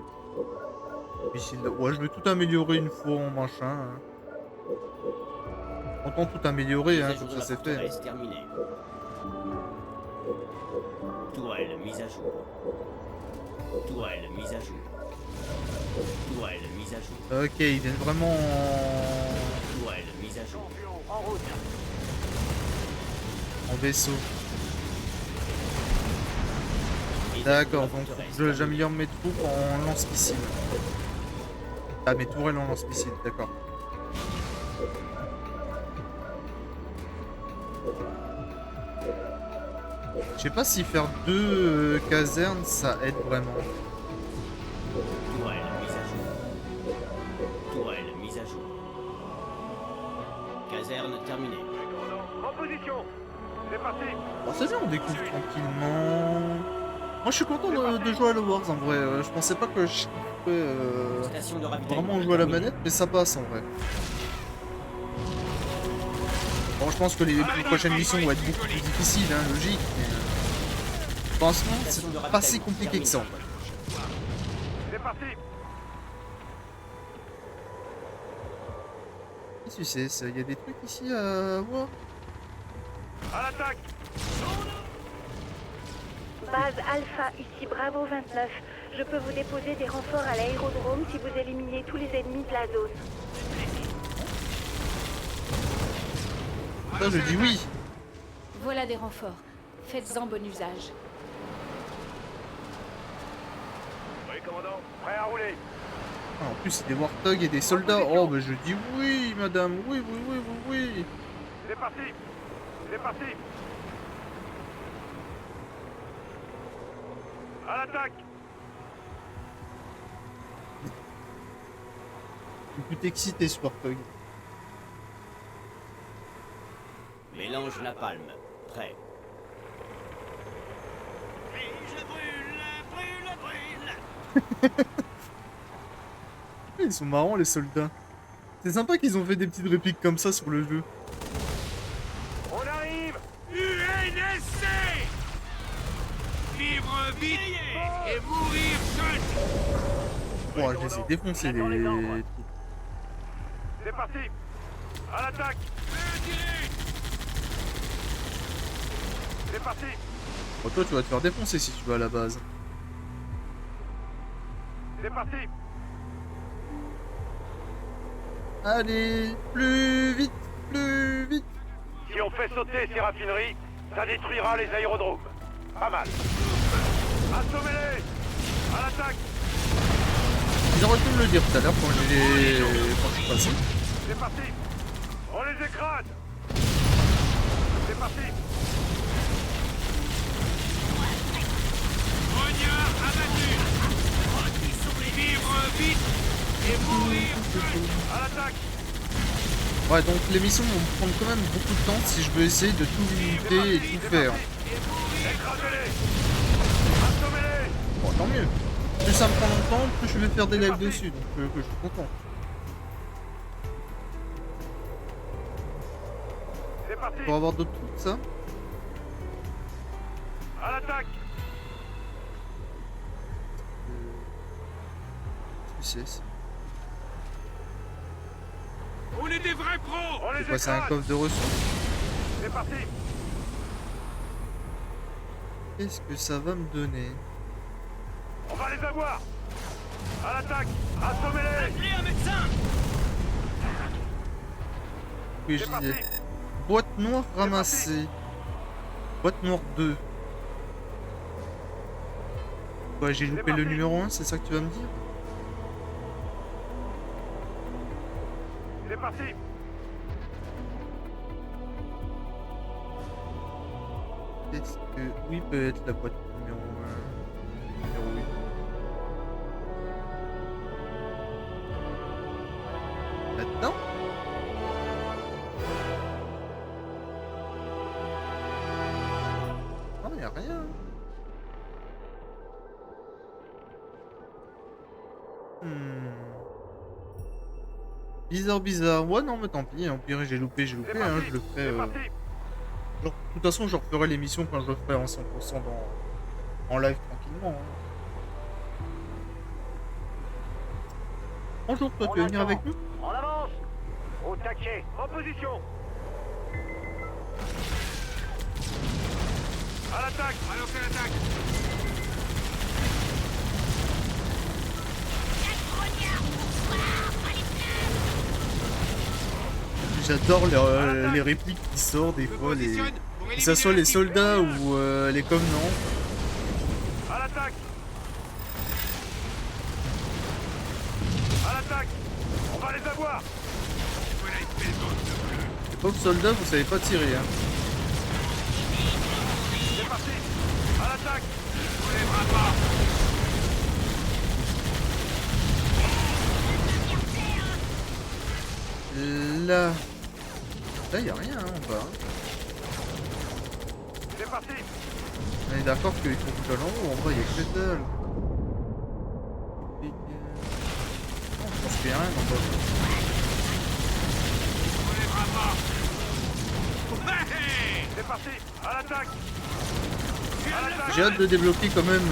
Missile là. Ouais, je vais tout améliorer une fois en machin. Hein. Autant tout améliorer, hein, comme ça c'est fait. Tourelle mise à jour. Tourelle mise à jour. Tourelle mise à jour. Ok, ils viennent vraiment en... Tourelle mise à jour. En route. en vaisseau. D'accord, donc j'améliore mes troupes en lance-missile. Ah, mes tourelles en lance-missile, d'accord. Je sais pas si faire deux casernes, ça aide vraiment. Tourelle mise à jour. Tourelle mise à jour. Caserne terminée. En position. C'est parti. Bon, c'est bien, on découvre tranquillement. Moi, je suis content de jouer à Halo Wars en vrai. Je pensais pas que je pouvais vraiment jouer à la manette, mais ça passe en vrai. Bon, je pense que les prochaines missions vont être beaucoup plus difficiles, hein, logique. Mais... Franchement, c'est pas si compliqué que ça. C'est parti. Qu'est-ce que c'est ça? Il y a des trucs ici à voir? À l'attaque. Base Alpha, ici Bravo 29. Je peux vous déposer des renforts à l'aérodrome si vous éliminez tous les ennemis de la zone. Ça, je dis oui. Voilà des renforts. Faites-en bon usage. Oui, commandant. Prêt à rouler. Ah, en plus, c'est des warthogs et des soldats. Oh, bah je dis oui, madame. Oui, oui, oui, oui, oui. C'est parti. C'est parti. À l'attaque. Je suis tout excité, ce warthog. Mélange napalm. Prêt. Ils sont marrants, les soldats. C'est sympa qu'ils ont fait des petites répliques comme ça sur le jeu. On arrive. UNSC. Vivre vite et mourir jeune. Oh, je les ai défoncés, les trucs. C'est parti. À l'attaque. C'est parti. Bon, toi, tu vas te faire défoncer si tu vas à la base. C'est parti. Allez, plus vite, plus vite. Si on fait sauter ces raffineries, ça détruira les aérodromes. Pas mal. Assommez-les. À l'attaque. Ils auraient pu me le dire tout à l'heure quand je suis passé. C'est parti. On les écrase. C'est parti. Rognard abattu. Vivre vite et mourir jeune. À l'attaque. Ouais, donc les missions vont me prendre quand même beaucoup de temps si je veux essayer de tout limiter et tout faire. Écrasez-les. Assommez-les. Bon, tant mieux. Plus ça me prend longtemps, plus je vais faire des lives dessus, donc je suis content. C'est parti. Pour avoir d'autres trucs, ça. À l'attaque. Qu'est-ce que c'est ça? On est des vrais pros. On les C'est quoi, c'est un écrase. coffre de ressources? C'est parti. Qu'est-ce que ça va me donner? On va les avoir. À l'attaque. Assommez-les. Appelez un médecin. Oui, je disais. Boîte noire ramassée. Boîte noire 2. Ouais, j'ai loupé le numéro 1, c'est ça que tu vas me dire? C'est parti. Qu'est-ce que... Oui, peut-être la boîte numéro 1. Numéro 8. Là-dedans? Non, y'a rien. Bizarre, bizarre. Ouais, non, mais tant pis. Au pire, j'ai loupé, hein. Je le ferai... Genre, de toute façon, je referai l'émission quand je le ferai en 100% en live tranquillement. Hein. Bonjour, toi, tu veux venir avec nous? En avance. Au taquet. En position. À l'attaque. Alors c'est l'attaque. J'adore les répliques qui sortent des fois, que ça soit les soldats ou les covenants. À l'attaque. À l'attaque. On va les avoir. Voilà une belle bande de bleus. Les pauvres soldats, vous savez pas tirer, hein. C'est parti. À l'attaque. On lèvera pas. Là, y a rien hein, en bas. Hein. C'est parti. On est d'accord qu'il faut que en haut, en bas il y a que dalle. Non, je pense qu'il y a rien en bas. On lèvera pas. Ouais. C'est parti. À l'attaque. J'ai hâte de débloquer quand même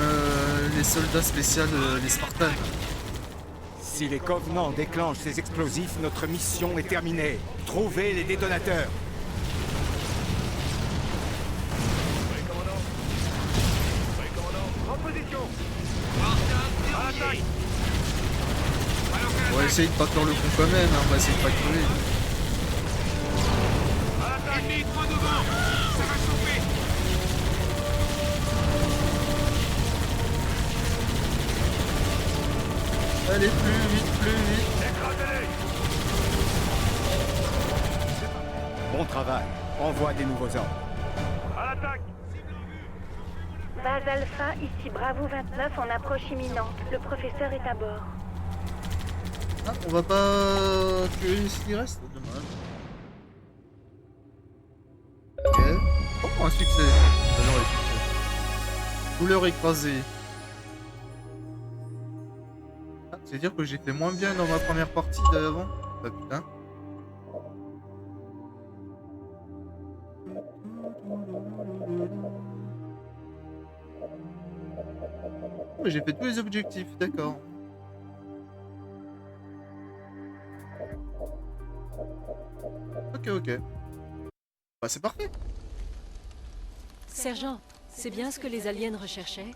les soldats spéciaux, les Spartans. Si les Covenants déclenchent ces explosifs, notre mission est terminée. Trouvez les détonateurs. En position. À l'attaque. On va essayer de pas faire le con quand même, hein. On va essayer de pas crever. Ennemi, droit devant. Ça va chauffer. Allez, plus vite, plus vite. Écrasez-les. Bon travail. Envoie des nouveaux ordres. À l'attaque. Base Alpha, ici Bravo 29 en approche imminente. Le professeur est à bord. Ah, on va pas tuer ce qui reste, dommage. Ok. Oh, un succès. Ah non, un succès. Couleur écrasée. Ah, c'est-à-dire que j'ai fait moins bien dans ma première partie d'avant. Ah putain. Oh, mais j'ai fait tous les objectifs, d'accord. Ok. Bah c'est parfait. Sergent, c'est bien ce que les aliens recherchaient?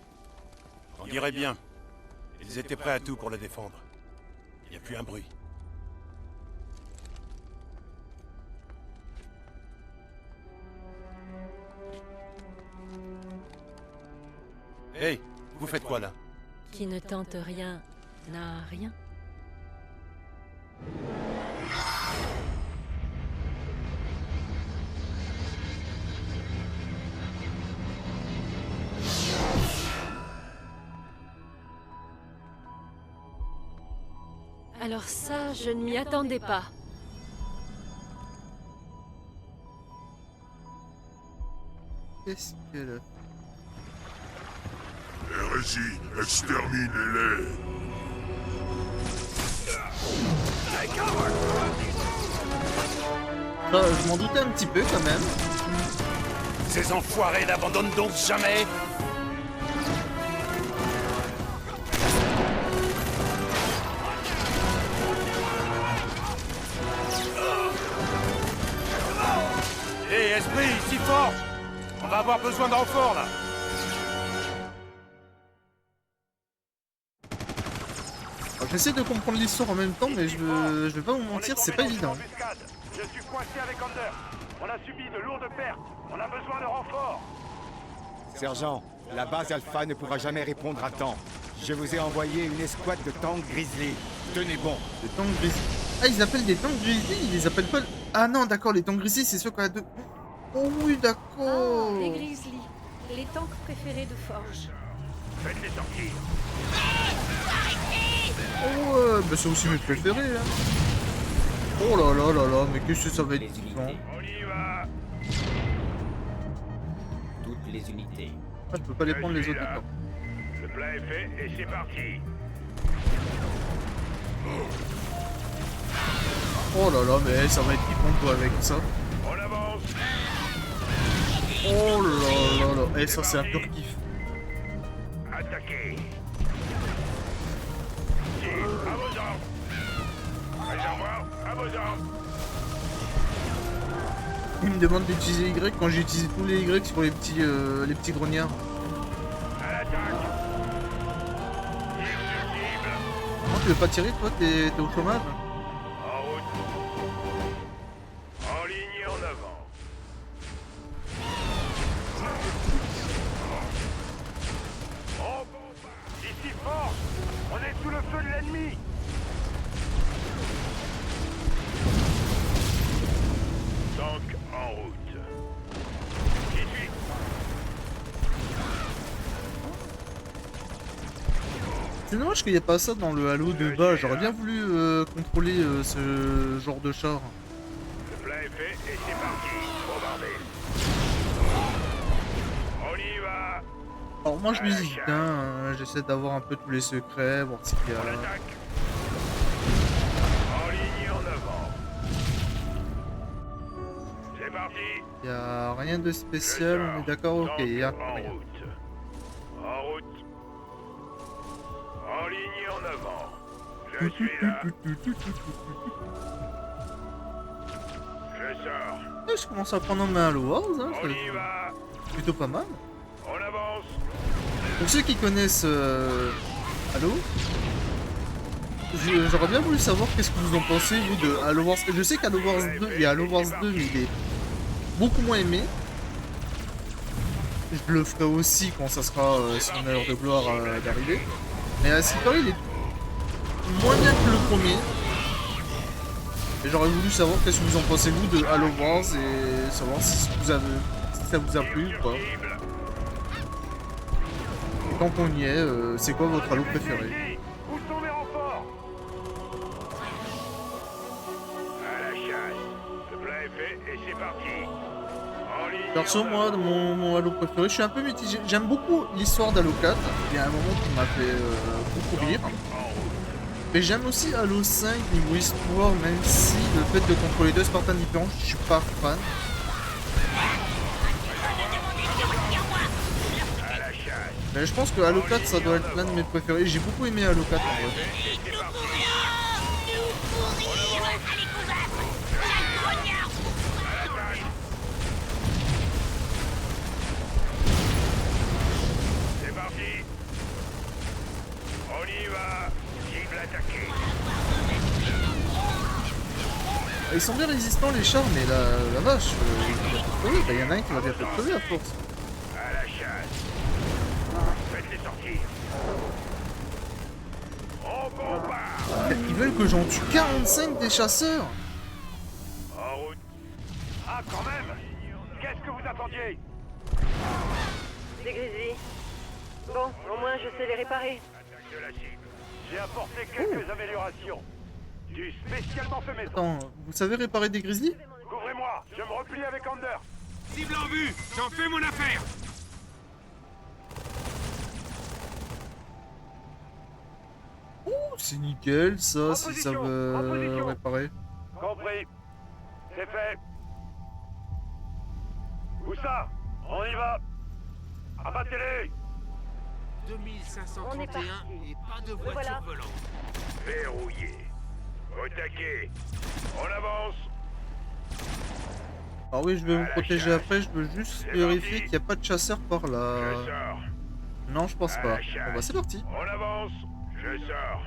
On dirait bien. Ils étaient prêts à tout pour le défendre. Il n'y a plus un bruit. Hey, vous faites quoi là? Qui ne tente rien n'a rien. Alors ça, je ne m'y attendais pas. Qu'est-ce qu'elle a? Hérésie, exterminez-les. Je m'en doutais un petit peu quand même. Ces enfoirés n'abandonnent donc jamais. Hé, esprit, ici fort. On va avoir besoin de renfort là. Alors, j'essaie de comprendre l'histoire en même temps, mais je vais pas vous mentir, c'est pas évident. Je suis coincé avec Under. On a subi de lourdes pertes. On a besoin de renfort. Sergent, la base Alpha ne pourra jamais répondre à temps. Je vous ai envoyé une escouade de tanks Grizzly. Tenez bon. Des tanks Grizzly. Ah, ils appellent des tanks Grizzly, ils les appellent pas... Ah non, d'accord, les tanks Grizzly, c'est ceux qu'on a deux... Oh oui, d'accord. Ah, les Grizzly. Les tanks préférés de Forge. Faites-les sortir. Oh ouais, bah c'est aussi mes préférés, hein. Oh là là là là, mais qu'est-ce que ça va être kiffant. On y va. Toutes les unités. Ah, je peux pas les prendre les autres là. temps. Le plat est fait et c'est parti. Oh là là, mais ça va être kiffant quoi avec ça. On avance. Oh là là là. Et ça c'est un pur kiff. Attaquez. À vos ordres. Réservoir, à vos ordres. Il me demande d'utiliser Y quand j'ai utilisé tous les Y sur les petits grognards. À l'attaque. Irréductible. Comment tu veux pas tirer toi, t'es au chômage? En route. En ligne et en avant. En bombe. Ici fort. On est sous le feu de l'ennemi. Tank en route. J'y suis. C'est dommage qu'il n'y ait pas ça dans le Halo de bas, j'aurais bien voulu contrôler ce genre de char. Le plat est fait et c'est parti. Bombardez. On y va. Alors moi je visite, hein, j'essaie d'avoir un peu tous les secrets, voir s'il y a... On attaque. En ligne et en avant. C'est parti. Il y a rien de spécial, on est d'accord, ok, il y a En rien. route. route. En ligne et en avant. Je suis là. Je sors. Je commence à prendre en main Halo Wars, hein, On y va. c'est plutôt pas mal. On avance. Pour ceux qui connaissent Halo, j'aurais bien voulu savoir qu'est-ce que vous en pensez, vous, de Halo Wars. Je sais qu'Halo Wars 2, il y a Halo Wars 2, mais il est beaucoup moins aimé. Je le ferai aussi quand ça sera son heure de gloire d'arriver. Mais à ce qui paraît, il est moins bien que le premier. Et j'aurais voulu savoir qu'est-ce que vous en pensez, vous, de Halo Wars, et savoir si ça vous a plu ou pas. Et tant qu'on y est, c'est quoi votre Halo préféré? Où sont mes renforts? À la chasse. Le plat est fait et c'est parti. En ligne. Perso, moi, mon Halo préféré, je suis un peu mitigé. J'aime beaucoup l'histoire d'Halo 4. Il y a un moment qui m'a fait beaucoup rire. Mais j'aime aussi Halo 5 niveau histoire, même si le fait de contrôler deux Spartans différents, je suis pas fan. Mais je pense que Halo 4, ça doit être l'un de mes préférés. J'ai beaucoup aimé Halo 4 en vrai. C'est parti. On y va. Cible attaquée. Ils sont bien résistants les chars, mais la vache, oui, bah, y en a un qui va bien faire crever à force. À la chasse. Faites-les sortir. On bombarde. Ils veulent que j'en tue 45 des chasseurs. En route. Ah, quand même. Qu'est-ce que vous attendiez? Des Grizzlies. Bon, au moins je sais les réparer. Attaque de la cible. J'ai apporté quelques améliorations. Du spécialement fait maison. Attends, vous savez réparer des grizzlies? Couvrez-moi, je me replie avec Under. Cible en vue. J'en fais mon affaire. C'est nickel ça, si ça En veut position. réparer. Compris. C'est fait. Où ça? On y va. Abattez-les. 2531 et pas de voiture voilà. volante. Verrouillé. Au taquet. On avance. Alors oui, je vais vous protéger après, je veux juste vérifier qu'il n'y a pas de chasseurs par là. Je sors. Non, je pense À pas. la chasse. Bon bah c'est parti. On avance. Je sors.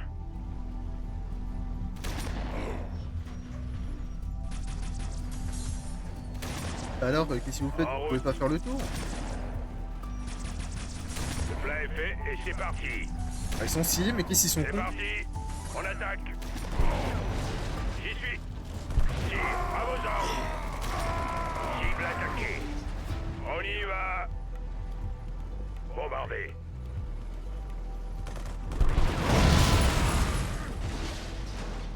Alors, qu'est-ce que vous faites? Vous pouvez pas faire le tour? Le plat est fait et c'est parti. Ah, ils sont stylés, mais qu'est-ce qu'ils sont C'est cons? parti. On attaque. J'y suis. Tire à vos ordres. Cible attaquée. On y va. Bombardez.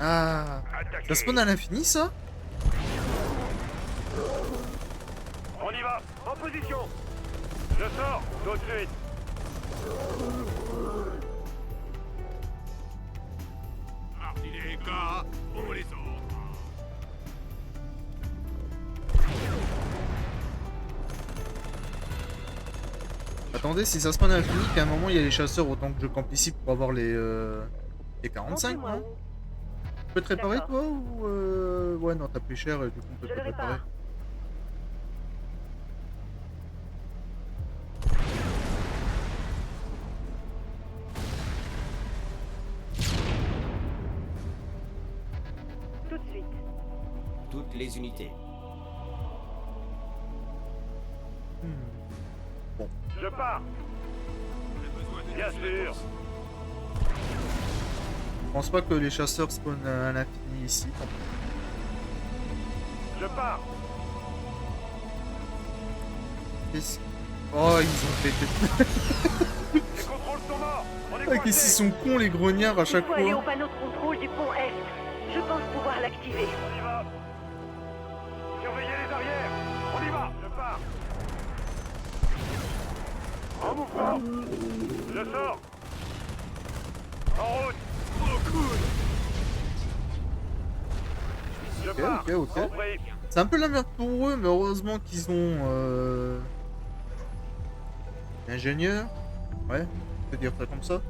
Ah, ça spawn à l'infini ça? On y va. En position. Je sors. Tout de suite. Parti les gars, pour les autres. Attendez, si ça spawn à l'infini, qu'à un moment il y a les chasseurs, autant que je campe ici pour avoir les 45, non? Tu peux te réparer toi ou ouais, non, t'as plus cher et du coup on peut Je pas le te réparer. répare. Tout de suite. Toutes les unités. Je pars. Bien sûr. Je pense pas que les chasseurs spawnent à l'infini ici. Je pars. Oh, ils ont pété. Les contrôles sont morts. On est Ah, qu'est-ce qu'ils sont cons les grognards à chaque Il faut aller au fois. panneau de contrôle du pont Est. Je pense pouvoir l'activer. On y va. Surveillez les arrières. On y va. Je pars. En mouvement. Je sors. En route. Oh cool. Je Ok, pars. ok, ok. Compris. C'est un peu la merde pour eux, mais heureusement qu'ils ont l'ingénieur. Ouais, on peut dire ça comme ça.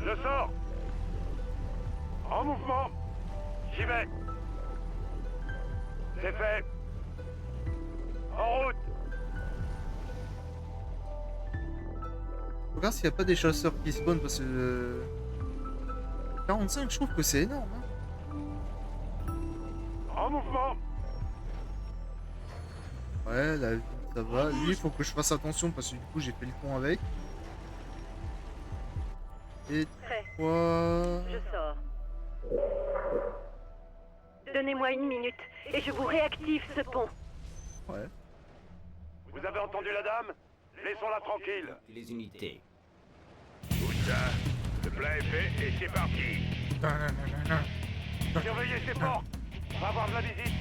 Je sors. En mouvement. J'y vais. C'est fait. En route. Regarde s'il n'y a pas des chasseurs qui spawnent parce que... 45, je trouve que c'est énorme. Hein. En mouvement. Ouais, la vie, ça va. Lui, il faut que je fasse attention parce que du coup, j'ai fait le con avec. Et toi... Je sors. Donnez-moi 1 minute et je vous réactive ce pont. Ouais. Vous avez entendu la dame? Laissons-la tranquille. Les unités. Où ça? Le plein est fait et c'est parti. Surveillez ces portes. On va voir de la visite.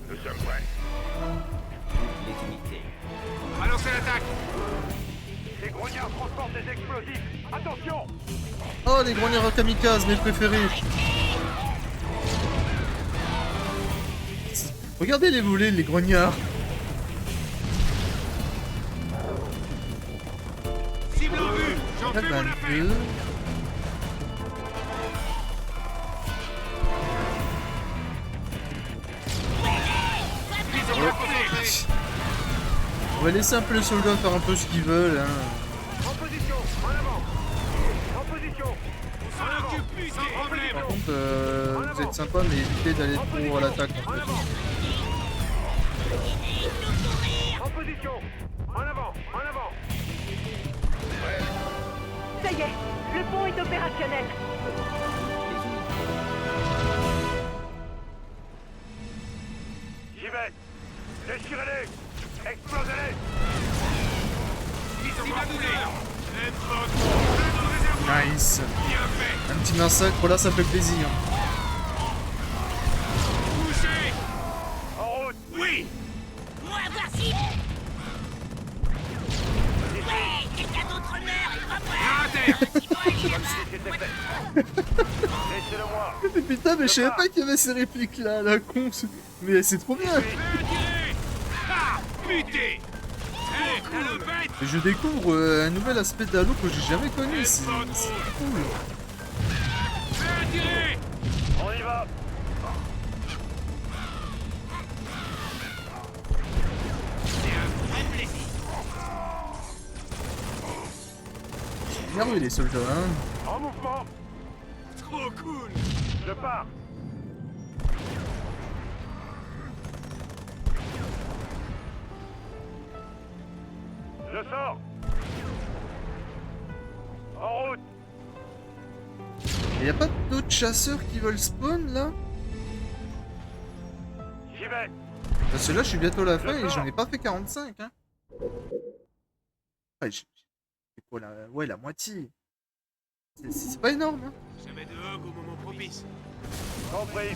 Nous sommes prêts. Les unités. Balancez l'attaque. Les grognards transportent des explosifs. Attention! Oh, les grognards kamikazes, mes préférés. Regardez les volets, les grognards. Cible en vue. J'en fais mon affaire. On va laisser un peu les soldats faire un peu ce qu'ils veulent. Hein. En position, en avant. En position. On s'en occupe plus, sans problème. Par contre, vous êtes sympa, mais évitez d'aller trop à l'attaque en fait. En position. En avant, en avant. Ça y est, le pont est opérationnel. J'y vais. Déchirez-les. Explosez-les. Cible annulée. Nice. Un petit massacre, là ça fait plaisir. Bougez. En route. Oui. Moi, voici. Ouais, quelqu'un d'autre meurt, il va Laissez-le moi. Mais putain, mais je savais pas qu'il y avait ces répliques là, la con. Mais c'est trop bien. Ah, putain. Allez, le bête. Et je découvre un nouvel aspect d'Halo que j'ai jamais connu. C'est cool. On y va. Énervé les soldats, hein. En mouvement. Trop cool. Je pars. Je sors. En route. Y'a pas d'autres chasseurs qui veulent spawn là? J'y vais. Parce que là je suis bientôt à la fin et j'en ai pas fait 45 hein. Ouais, c'est quoi là? Ouais, la moitié. C'est pas énorme hein. Jamais de hog au moment propice. Compris.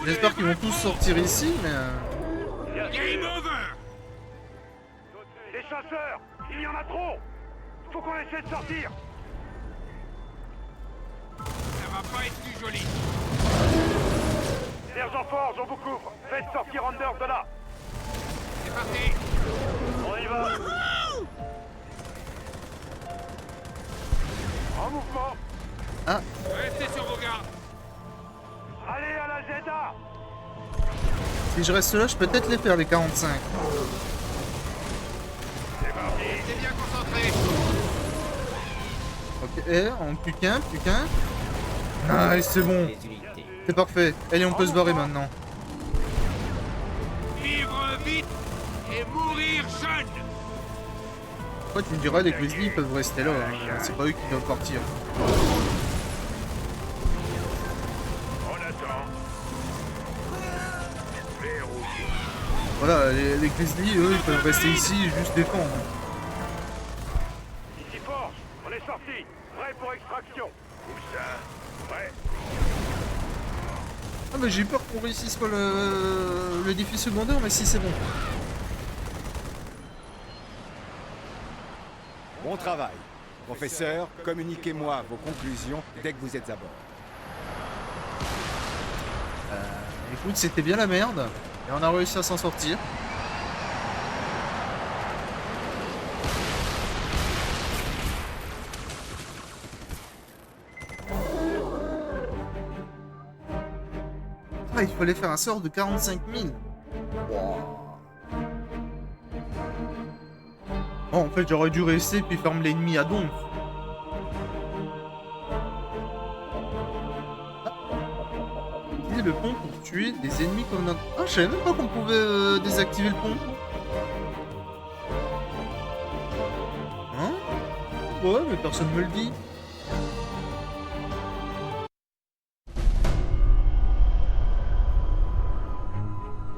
J'espère qu'ils vont tous sortir ici mais... Game over. Les chasseurs. Il y en a trop. Faut qu'on essaie de sortir. Ça va pas être plus joli. Sergent Forge, on vous couvre. Faites sortir Anders de là. C'est parti. On y va. En mouvement. Ah. Restez sur vos gardes. Allez à la Zeta. Si je reste là, je peux peut-être les faire les 45. C'est parti. Restez bien concentrés. Ok, en plus qu'un. Ah, c'est bon. C'est parfait. Allez, on peut se barrer maintenant. Vivre vite et mourir jeune. Après, tu me diras, les Grizzlies peuvent rester là. Hein. C'est pas eux qui doivent partir. On attend. Voilà, les Grizzlies, eux, ils peuvent rester ici et juste défendre. Ici Forge, on est sorti. Prêt pour extraction. Où ça? Prêt. Ah bah j'ai eu peur qu'on réussisse pas le défi secondaire, mais si c'est bon. Bon travail. Professeur, communiquez-moi vos conclusions dès que vous êtes à bord. Écoute, c'était bien la merde. Et on a réussi à s'en sortir. Ah, il fallait faire un sort de 45 000. Wow. Oh, en fait, j'aurais dû rester puis fermer l'ennemi à donf. Utiliser le pont pour tuer des ennemis comme notre... Ah, je savais même pas qu'on pouvait désactiver le pont. Hein? Ouais, mais personne me le dit.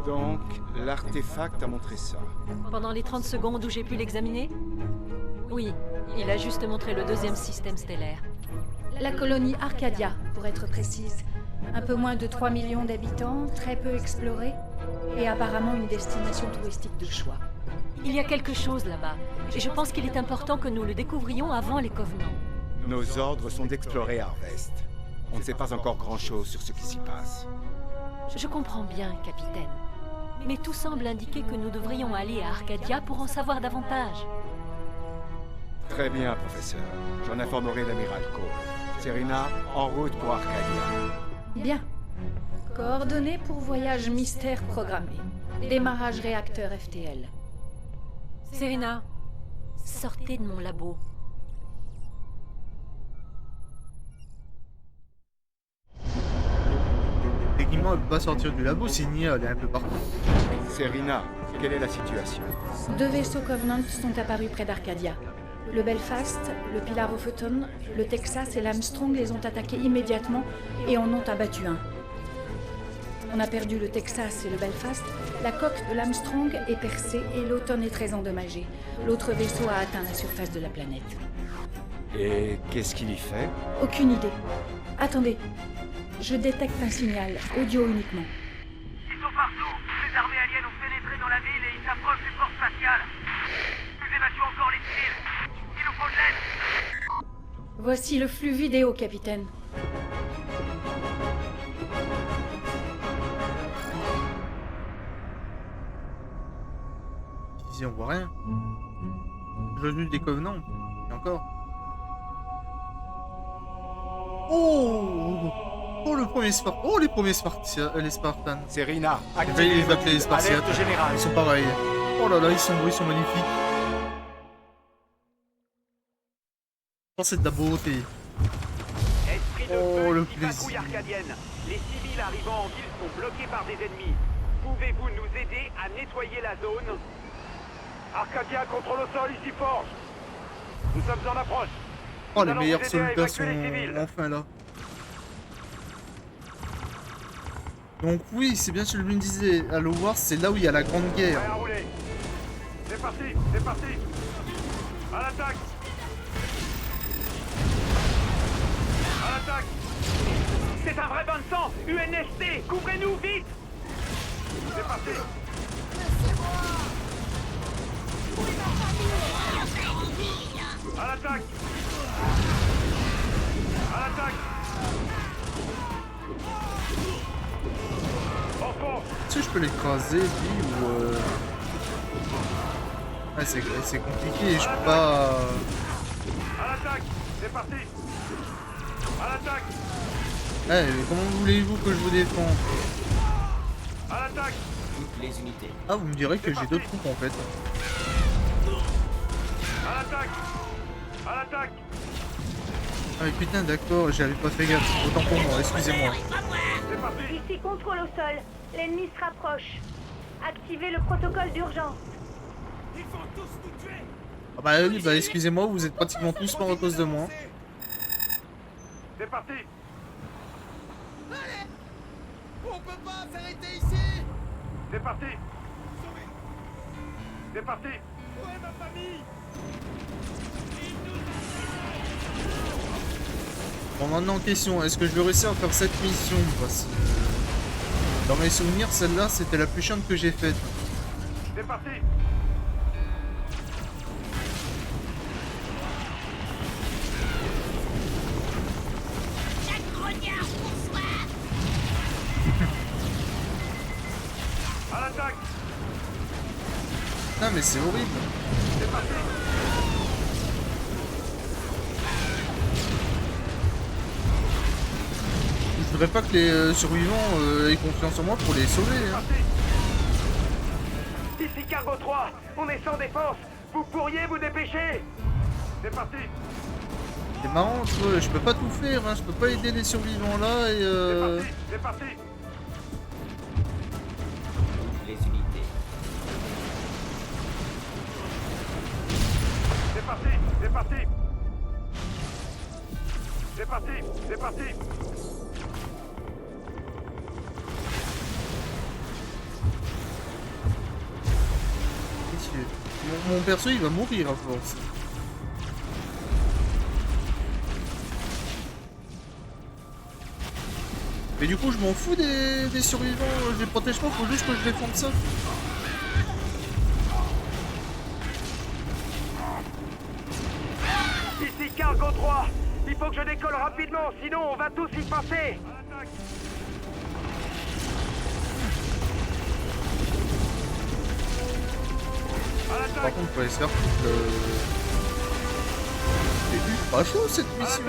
Donc, l'artefact a montré ça. Pendant les 30 secondes où j'ai pu l'examiner? Oui, il a juste montré le deuxième système stellaire. La colonie Arcadia, pour être précise. Un peu moins de 3 millions d'habitants, très peu explorés, et apparemment une destination touristique de choix. Il y a quelque chose là-bas, et je pense qu'il est important que nous le découvrions avant les Covenants. Nos ordres sont d'explorer Harvest. On ne sait pas encore grand-chose sur ce qui s'y passe. Je comprends bien, capitaine. Mais tout semble indiquer que nous devrions aller à Arcadia pour en savoir davantage. Très bien, professeur. J'en informerai l'amiral Cole. Serena, en route pour Arcadia. Bien. Coordonnées pour voyage mystère programmé. Démarrage réacteur FTL. Serena, sortez de mon labo. Techniquement, elle peut pas sortir du labo, Signy, elle est un peu partout. Serena, quelle est la situation? 2 vaisseaux Covenant sont apparus près d'Arcadia. Le Belfast, le Pilar of Autumn, le Texas et l'Armstrong les ont attaqués immédiatement et en ont abattu un. On a perdu le Texas et le Belfast, la coque de l'Armstrong est percée et l'Autumn est très endommagée. L'autre vaisseau a atteint la surface de la planète. Et qu'est-ce qu'il y fait? Aucune idée. Attendez, je détecte un signal, audio uniquement. Ils sont partout. Les armées aliens ont pénétré dans la ville et ils s'approchent du port spatial. Nous évacuons encore les civils. Il nous faut de l'aide. Voici le flux vidéo, capitaine. Ici, on voit rien. Je joue des Covenants. Et encore. Oh! Oh, le premier Spartan. Oh, les premiers les Spartans. Serena, J'ai failli les appeler les Spartiates. alerte générale. Ils sont pareils. Oh là là, ils sont magnifiques. Oh, c'est de la beauté. Esprit de Oh, feu, le ici patrouille plaisir. arcadienne. Les civils arrivant en ville sont bloqués par des ennemis. Pouvez-vous nous aider à nettoyer la zone? Arcadia contrôle au sol, ici Forge. Nous sommes en approche. Oh, Nous les allons meilleurs vous aider à soldats évacuer sont les civils. enfin là. Donc oui, c'est bien ce que je me disais. Halo Wars, c'est là où il y a la grande guerre. Prêt à rouler. C'est parti, c'est parti. À l'attaque. À l'attaque. C'est un vrai bain de sang. UNSC, couvrez-nous vite. C'est parti. À l'attaque. À l'attaque. Enfant. Si je peux l'écraser, lui, ou... Ah, c'est compliqué, je peux pas... À l'attaque. C'est parti. À l'attaque. Eh, mais comment voulez-vous que je vous défende? À l'attaque. Toutes les unités. Ah, vous me direz que j'ai deux troupes, en fait. À l'attaque. À l'attaque. Ah, mais putain, d'accord, j'avais pas fait gaffe. Autant pour moi, excusez-moi. C'est parti. Ici, contrôle au sol. L'ennemi se rapproche. Activez le protocole d'urgence. Ils vont tous nous tuer. Ah bah oui, bah excusez-moi, vous êtes pratiquement tous morts à cause de moi. C'est parti. Allez. On peut pas s'arrêter ici. C'est parti. C'est parti. Où est ma famille? Bon, maintenant, question, est-ce que je vais réussir à faire cette mission? Parce que dans mes souvenirs, celle-là, c'était la plus chiante que j'ai faite. C'est parti. Chaque grognard pour soi. À mais c'est horrible. Je voudrais pas que les survivants aient confiance en moi pour les sauver. Hein. Ici Cargo 3, on est sans défense. Vous pourriez vous dépêcher. C'est parti. C'est marrant, tu vois, je peux pas tout faire, hein. Je peux pas aider les survivants là et C'est parti. Les unités. C'est parti. C'est parti. C'est parti. C'est parti. Mon perso il va mourir à force. Mais du coup je m'en fous des survivants, je les protège pas, faut juste que je défende ça. Ici Cargo 3, il faut que je décolle rapidement, sinon on va tous y passer. Par contre faut aller se faire toute le... C'est ultra chaud cette mission.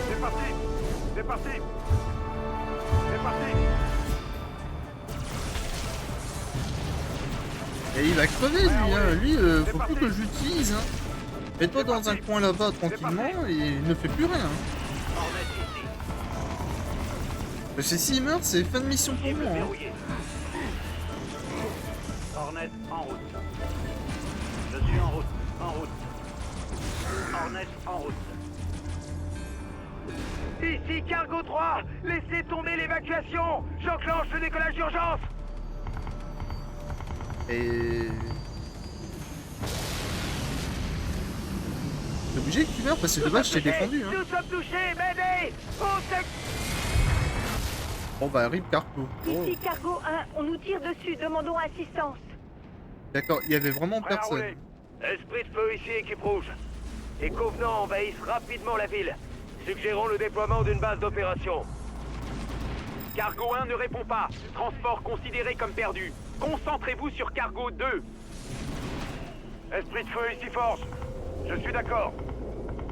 C'est parti. C'est parti. C'est parti. Et il va crever lui, hein. Lui faut plus que j'utilise. Hein. Mets-toi dans un coin là-bas tranquillement et il ne fait plus rien. Parce que s'il meurt, c'est fin de mission pour moi. Hein. Hornet en route. Je suis en route. En route. Hornet en route. Ici Cargo 3, laissez tomber l'évacuation. J'enclenche le décollage d'urgence. Et... T'es obligé que tu meurs parce que de base je t'ai défendu. Hein. Nous sommes touchés, m'aidez. Bon bah rip Cargo. Ici Cargo 1, on nous tire dessus, demandons assistance. D'accord, il y avait vraiment Prêt à personne. rouler. Esprit de feu ici, équipe rouge. Les Covenants envahissent rapidement la ville. Suggérons le déploiement d'une base d'opération. Cargo 1 ne répond pas. Transport considéré comme perdu. Concentrez-vous sur Cargo 2. Esprit de feu ici Force. Je suis d'accord.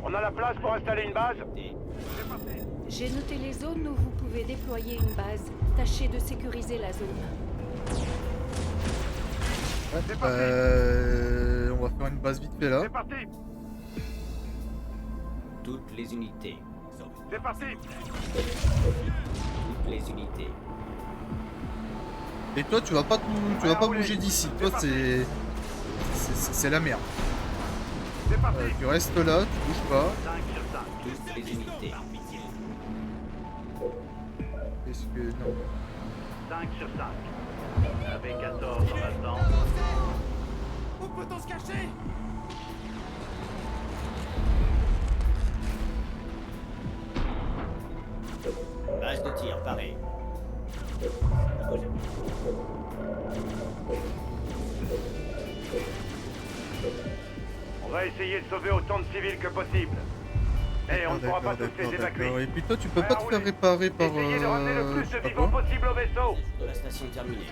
On a la place pour installer une base. J'ai noté les zones où vous pouvez déployer une base. Tâchez de sécuriser la zone. On va faire une base vite fait là. C'est parti. Toutes les unités. C'est parti. Toutes les unités. Et toi tu vas pas bouger d'ici. Toi c'est la merde. Tu restes là, tu bouges pas. 5 sur 5. Toutes les unités. Est-ce que non? 5 sur 5. Avec 14 en attente. Où peut-on se cacher? Base de tir, pareil. On va essayer de sauver autant de civils que possible. Et on ne pourra pas tous les évacuer. Et puis toi tu peux pas te faire réparer par... Essayez de ramener le plus je sais de pas vivants quoi. possible au vaisseau. De la station terminée.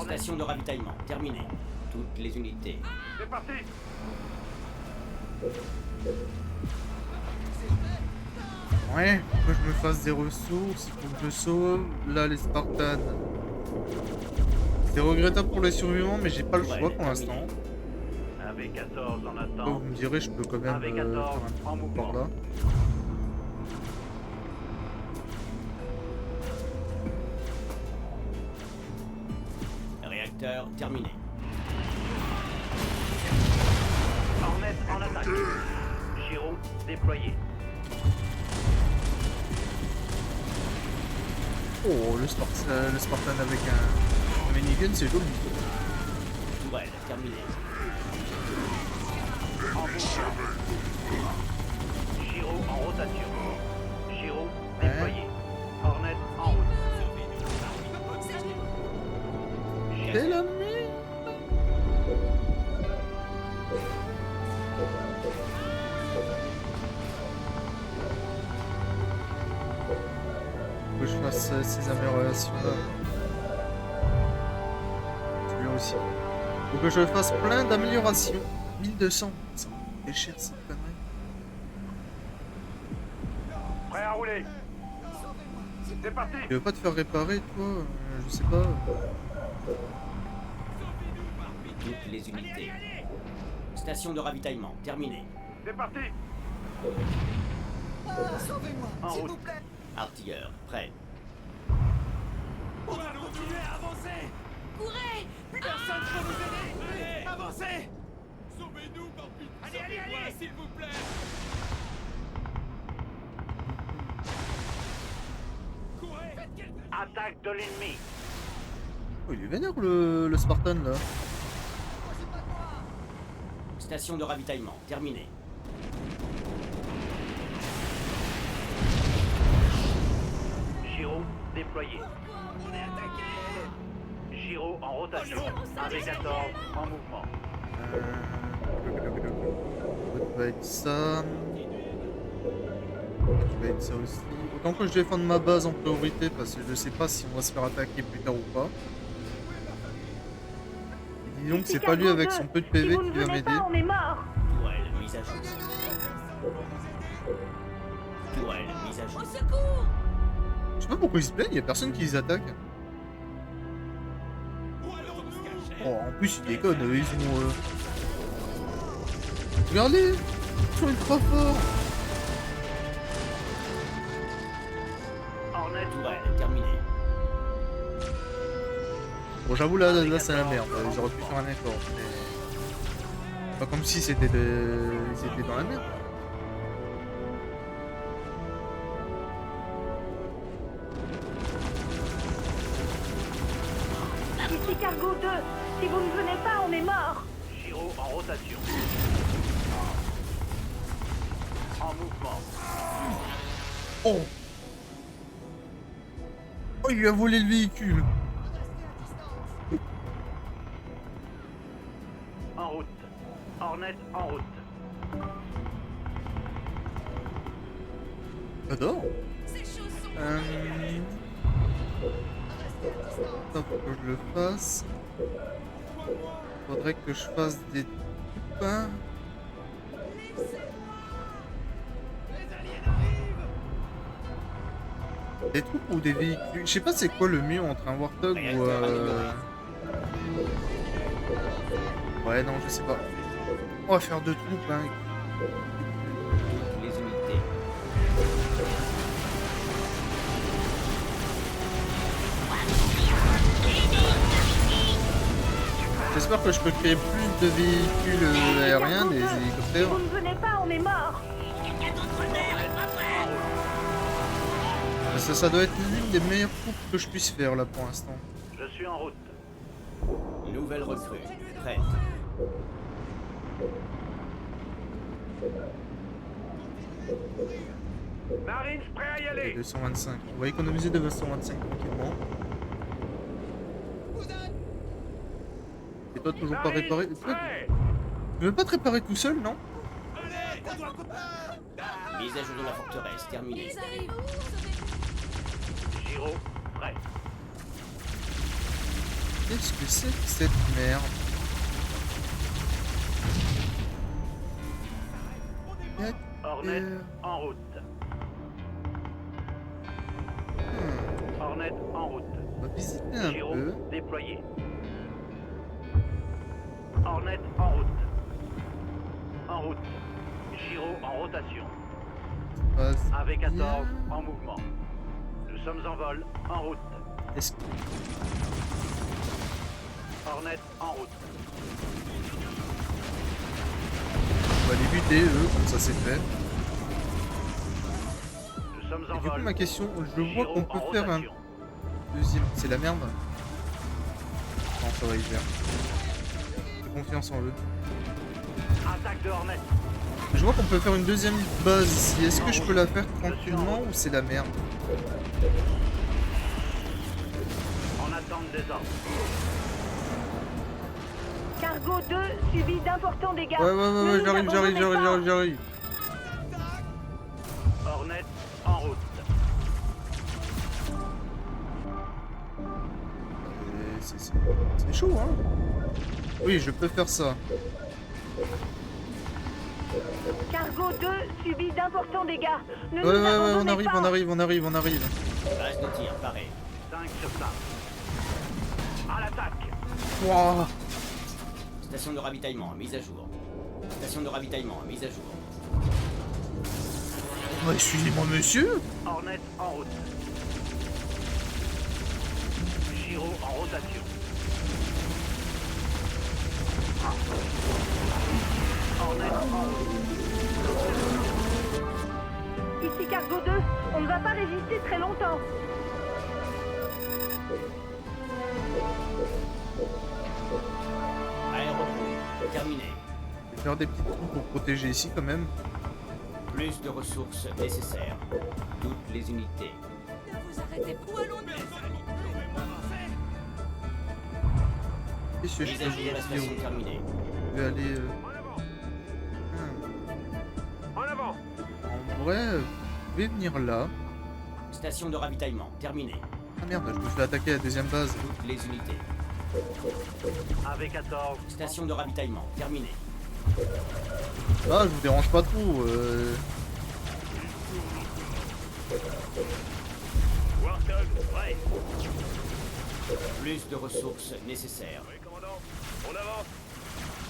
Station de ravitaillement terminée. Toutes les unités. C'est parti. Ouais, faut que je me fasse des ressources, il faut que je sauve. Là les Spartans. C'est regrettable pour les survivants mais j'ai pas le choix pour l'instant. Avec 14 en attente. Oh, vous me direz je peux quand même Avec faire 14 un en petit par mouvement. là. Réacteur terminé. Hornet en attaque. Giro déployé. Oh le Spartan avec un minigun c'est joli. Tourelle terminée. En mouvement. Giro en rotation. Giro déployé. Hornet en route. fasse ces améliorations-là. Celui-là aussi. Faut que je fasse plein d'améliorations. 1200. Ça va coûter cher cette connerie. Prêt à rouler. C'est parti. Tu veux pas te faire réparer, toi je sais pas. Toutes les unités. Station de ravitaillement, terminée. C'est parti. Sauvez-moi, s'il vous plaît. Artilleur, prêt. On va continuer à avancer. Courez. Personne ne peut nous aider. Avancez. Sauvez-nous, Barbie. Allez, s'il vous plaît. Courez. Attaque de l'ennemi. Oh, il est vénère le Spartan là. Station de ravitaillement, terminée. Gyro déployé. On est attaqué. Gyro en rotation. Avec 14 en mouvement. Ça va être ça. Ça va être ça aussi. Autant que je défende ma base en priorité parce que je sais pas si on va se faire attaquer plus tard ou pas. Et dis donc c'est pas lui avec son peu de PV qui va m'aider. On est mort. Tourelle mise à jour. Tourelle mise à jour. Au secours. Je sais pas pourquoi ils se plaignent, y a personne qui les attaque. Oh, en plus ils déconnent, ils ont... Regardez, ils sont ultra forts. Tourelle terminée. Bon j'avoue là c'est la merde, ils auraient pu faire un effort, mais... Pas comme si c'était ils étaient dans la merde. Ici Cargo 2. Si vous ne venez pas, on est mort. Gyro en rotation. En mouvement. Oh. Oh il lui a volé le véhicule. En route. Hornet en route. J'adore. Ça faut que je le fasse. Faudrait que je fasse des pains. Des troupes ou des véhicules. Je sais pas c'est quoi le mieux entre un Warthog ou Ouais non je sais pas. On va faire deux troupes hein. Les unités. J'espère que je peux créer plus de véhicules aériens, des hélicoptères. Si vous ne venez pas, on est mort. Ça doit être l'une des meilleures troupes que je puisse faire là pour l'instant. Je suis en route. Nouvelle recrue. Prête. Marines prêts à y aller. 225. On va économiser de 225 tranquillement. Et toi toujours pas réparé. Tu veux pas te réparer tout seul, non? Mise à jour de la forteresse, terminée. Gyro, prêt. Qu'est-ce que c'est que cette merde? Hornet en route. Hornet en route. On va visiter un Gyro peu. déployé. Hornet en route. En route. Gyro en rotation. Avec 14 en mouvement. Nous sommes en vol, en route. Est-ce que... Hornet en route. On va les buter eux, comme ça c'est fait. Nous sommes en Et du coup vol. ma question, je vois qu'on peut faire un deuxième... C'est la merde? Non ça va y faire. J'ai confiance en eux. Attaque de Hornet. Je vois qu'on peut faire une deuxième base ici. Est-ce que je peux la faire tranquillement ou c'est la merde? En attente des ordres. Cargo 2 subit d'importants dégâts. Ouais, j'arrive. Hornet en route. c'est chaud, hein. Oui, je peux faire ça. Cargo 2 subit d'importants dégâts. Ne Ouais, nous ouais, ouais, abandonnez on arrive, pas. on arrive. Base de tir, paré. 5 sur 5. À l'attaque. Wouah. Station de ravitaillement, mise à jour. Station de ravitaillement, mise à jour. Ouais, excusez-moi, monsieur. Hornet en route. Giro en rotation. Hornet en route. Ici Cargo 2, on ne va pas résister très longtemps. Aérodrome, terminé. Je vais faire des petits trous pour protéger ici quand même. Plus de ressources nécessaires. Toutes les unités. Ne vous arrêtez pas. Où allons-nous? Qu'est-ce que je Mise peux à vous jour de la station dire? terminée. Je vais aller... En avant. En vrai, vous pouvez venir là. Station de ravitaillement, terminée. Ah merde, je me fais attaquer à la deuxième base. Toutes les unités. AV-14. Station de ravitaillement, terminée. Ah, je vous dérange pas trop. Warthog, prêt. Plus de ressources nécessaires. Oui, commandant. On avance.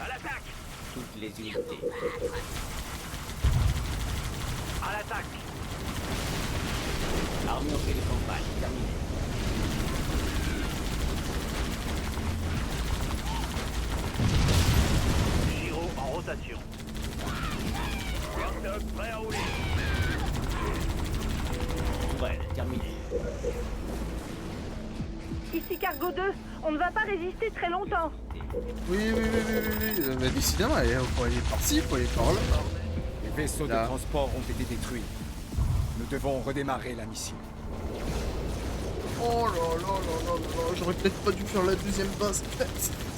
À l'attaque. Toutes les unités. À l'attaque. Armurerie de campagne, terminée. Giro en rotation. Warthog, prêt à rouler. Tourelle, terminée. Ici Cargo 2, on ne va pas résister très longtemps. Oui. Bah, décidément, il faut aller par-ci, il faut aller par là. Les vaisseaux Là. de transport ont été détruits. Nous devons redémarrer la mission. Oh là, j'aurais peut-être pas dû faire la deuxième base.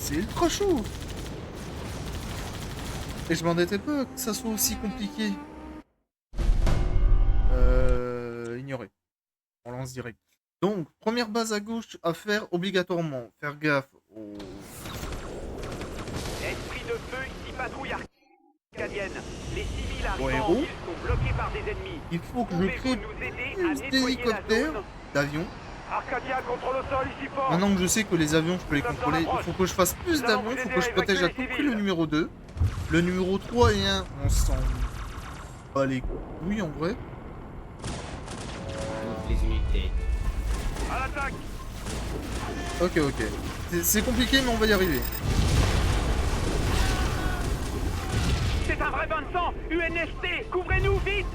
C'est ultra chaud. Et je m'en étais pas que ça soit aussi compliqué. Ignorer. On lance direct. Donc, première base à gauche à faire obligatoirement. Faire gaffe aux... Esprit de feu, ici patrouille arcadienne. Les civils Aux arrivant en héros. ville sont bloqués par des ennemis. Il faut que je Pouvez-vous crée nous aider à plus nettoyer la d'hélicoptères, zone? d'avions. Arcadia contre le sol ici fort. Maintenant que je sais que les avions, je peux les contrôler, il faut que je fasse plus d'avions, il faut que je protège à tout prix le numéro 2. Le numéro 3 et 1, on s'en bat les couilles en vrai. Toutes les unités. À l'attaque. Ok. C'est compliqué, mais on va y arriver. C'est un vrai bain de sang. UNST, couvrez-nous vite.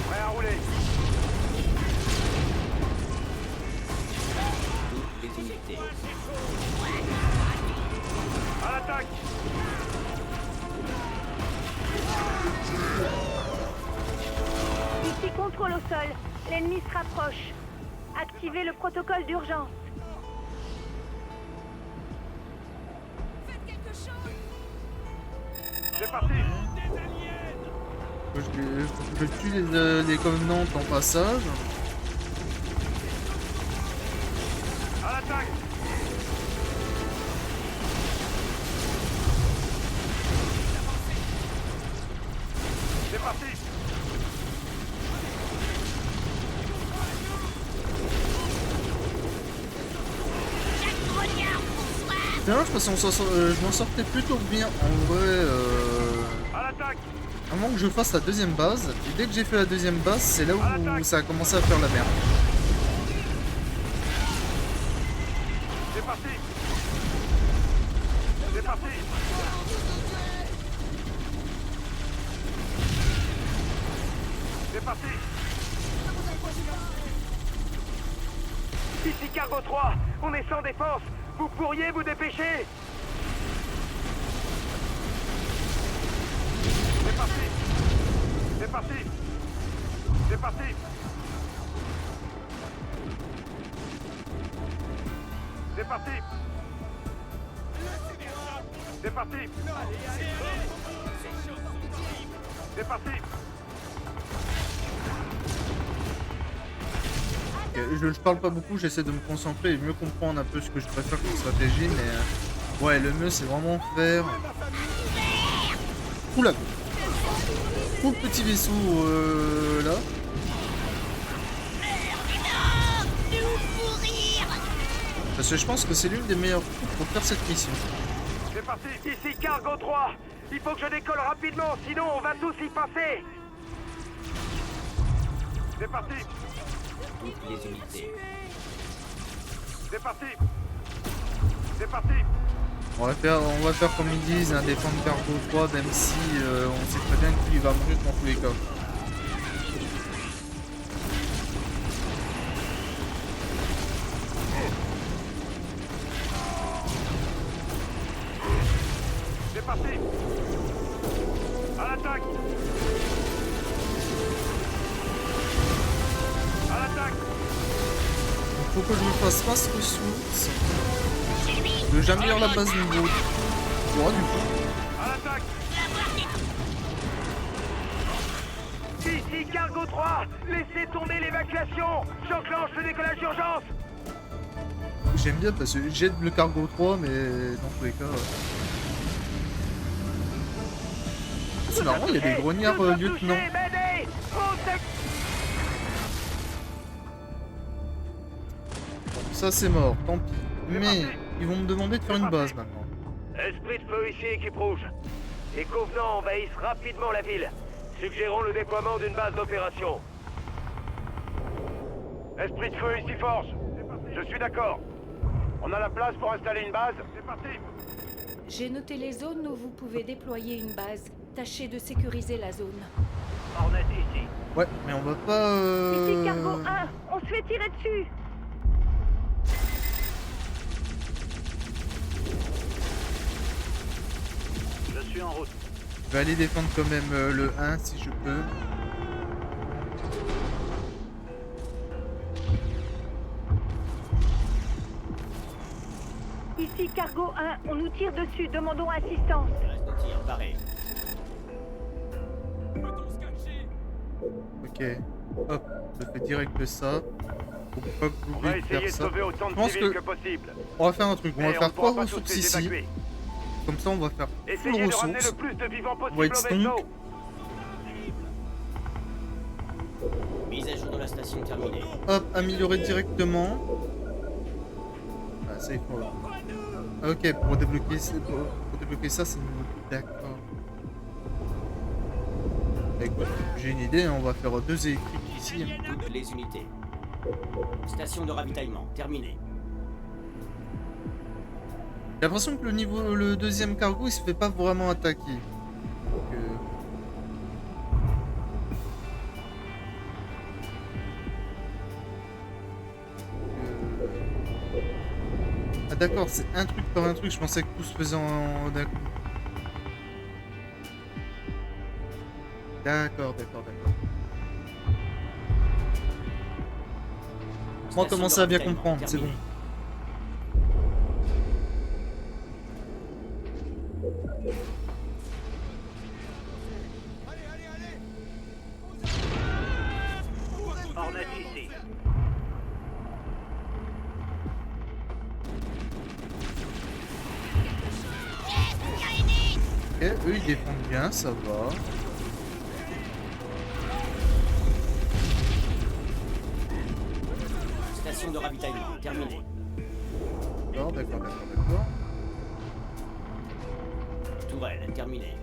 Prêt à rouler. Toutes les unités. À l'attaque. Ici contrôle au sol, l'ennemi se rapproche. Activez le protocole d'urgence. Faites quelque chose. C'est parti. Faut que je tue les covenants en passage. À l'attaque. C'est parti. C'est dommage parce que je m'en sortais plutôt bien en vrai. À l'attaque. Avant que je fasse la deuxième base, et dès que j'ai fait la deuxième base, c'est là où ça a commencé à faire la merde. C'est parti. C'est parti. C'est parti. Ici Cargo 3, on est sans défense. Vous pourriez vous dépêcher. C'est parti. C'est parti. C'est parti. C'est parti. C'est parti. C'est parti. Ok, je parle pas beaucoup, j'essaie de me concentrer et mieux comprendre un peu ce que je préfère comme stratégie, mais ouais, le mieux c'est vraiment faire tout le petit vaisseau là. Parce que je pense que c'est l'une des meilleures troupes pour faire cette mission. C'est parti, ici Cargo 3. Il faut que je décolle rapidement, sinon on va tous y passer. C'est parti. Toutes les unités. C'est parti. C'est parti. On va faire comme ils disent, défendre Cargo 3, même si on sait très bien qu'il va mourir dans tous les cas. C'est parti. À l'attaque. À l'attaque. Il faut que je me fasse passe ressources. J'améliore la base niveau 3 du coup. À l'attaque. Ici Cargo 3. Laissez tomber l'évacuation. J'enclenche le décollage d'urgence. J'aime bien parce que j'aide le Cargo 3, mais dans tous les cas... C'est marrant, il y a des grognards lieutenants. Ça c'est mort, tant pis. Mais ils vont me demander de faire une base maintenant. Esprit de feu ici, équipe rouge. Les Covenants envahissent rapidement la ville. Suggérons le déploiement d'une base d'opération. Esprit de feu ici, Forge. Je suis d'accord. On a la place pour installer une base. C'est parti. J'ai noté les zones où vous pouvez déployer une base. Tâchez de sécuriser la zone. On est ici. Ouais, mais on va pas... Ici Cargo 1, on se fait tirer dessus. Je suis en route. Je vais aller défendre quand même le 1 si je peux. Ici Cargo 1, on nous tire dessus, demandons assistance. Reste de tir, paré. Ok. Hop, je fais direct ça. Faut pas que On va j'oublie de essayer faire de ça. sauver autant Je de pense civils que que possible. on va faire un truc. On va Mais faire pourra 3 pas tous ressources les ici. évacuer. Comme ça, on va faire full Essayez de ramener le ressources. plus de vivants possible au Whitestone. vaisseau. Mise à jour de la station terminée. Hop, améliorer directement. Ah, ça il faut. Ah, ok, pour débloquer ça, c'est d'accord. Écoute, j'ai une idée, hein, on va faire 2 électriques ici. Toutes les unités. Station de ravitaillement terminée. J'ai l'impression que le deuxième cargo il se fait pas vraiment attaquer. Donc, Ah d'accord, c'est un truc par un truc, je pensais que tout se faisait d'un coup. D'accord. Moi, commencer à bien comprendre, c'est bon. Hornet ici. Ok, eux ils défendent bien, ça va. Station de ravitaillement terminée. D'accord. Tourelle terminée.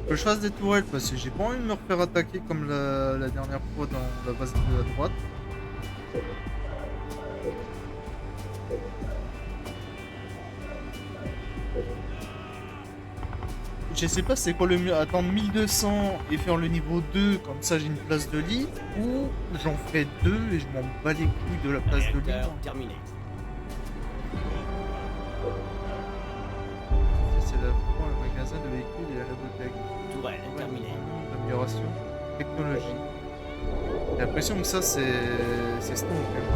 Que je fasse des tourelles parce que j'ai pas envie de me refaire attaquer comme la dernière fois dans la base de la droite. Je sais pas c'est quoi le mieux, attendre 1200 et faire le niveau 2, comme ça j'ai une place de lit, ou j'en ferai 2 et je m'en bats les couilles de la place de lit. Réacteur terminé. C'est la fois le magasin de véhicules et la robothèque. Tourelle terminée. Amélioration, technologie. J'ai l'impression que ça c'est strong quand même.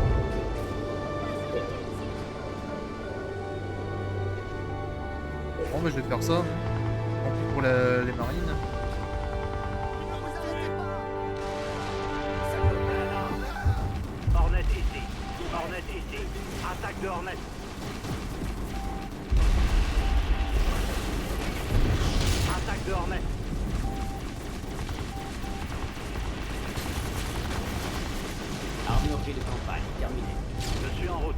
Bon bah je vais faire ça. Tant pis pour les marines. Hornet ici. Attaque de Hornet. Attaque de Hornet. Armurerie de campagne, terminé. Je suis en route.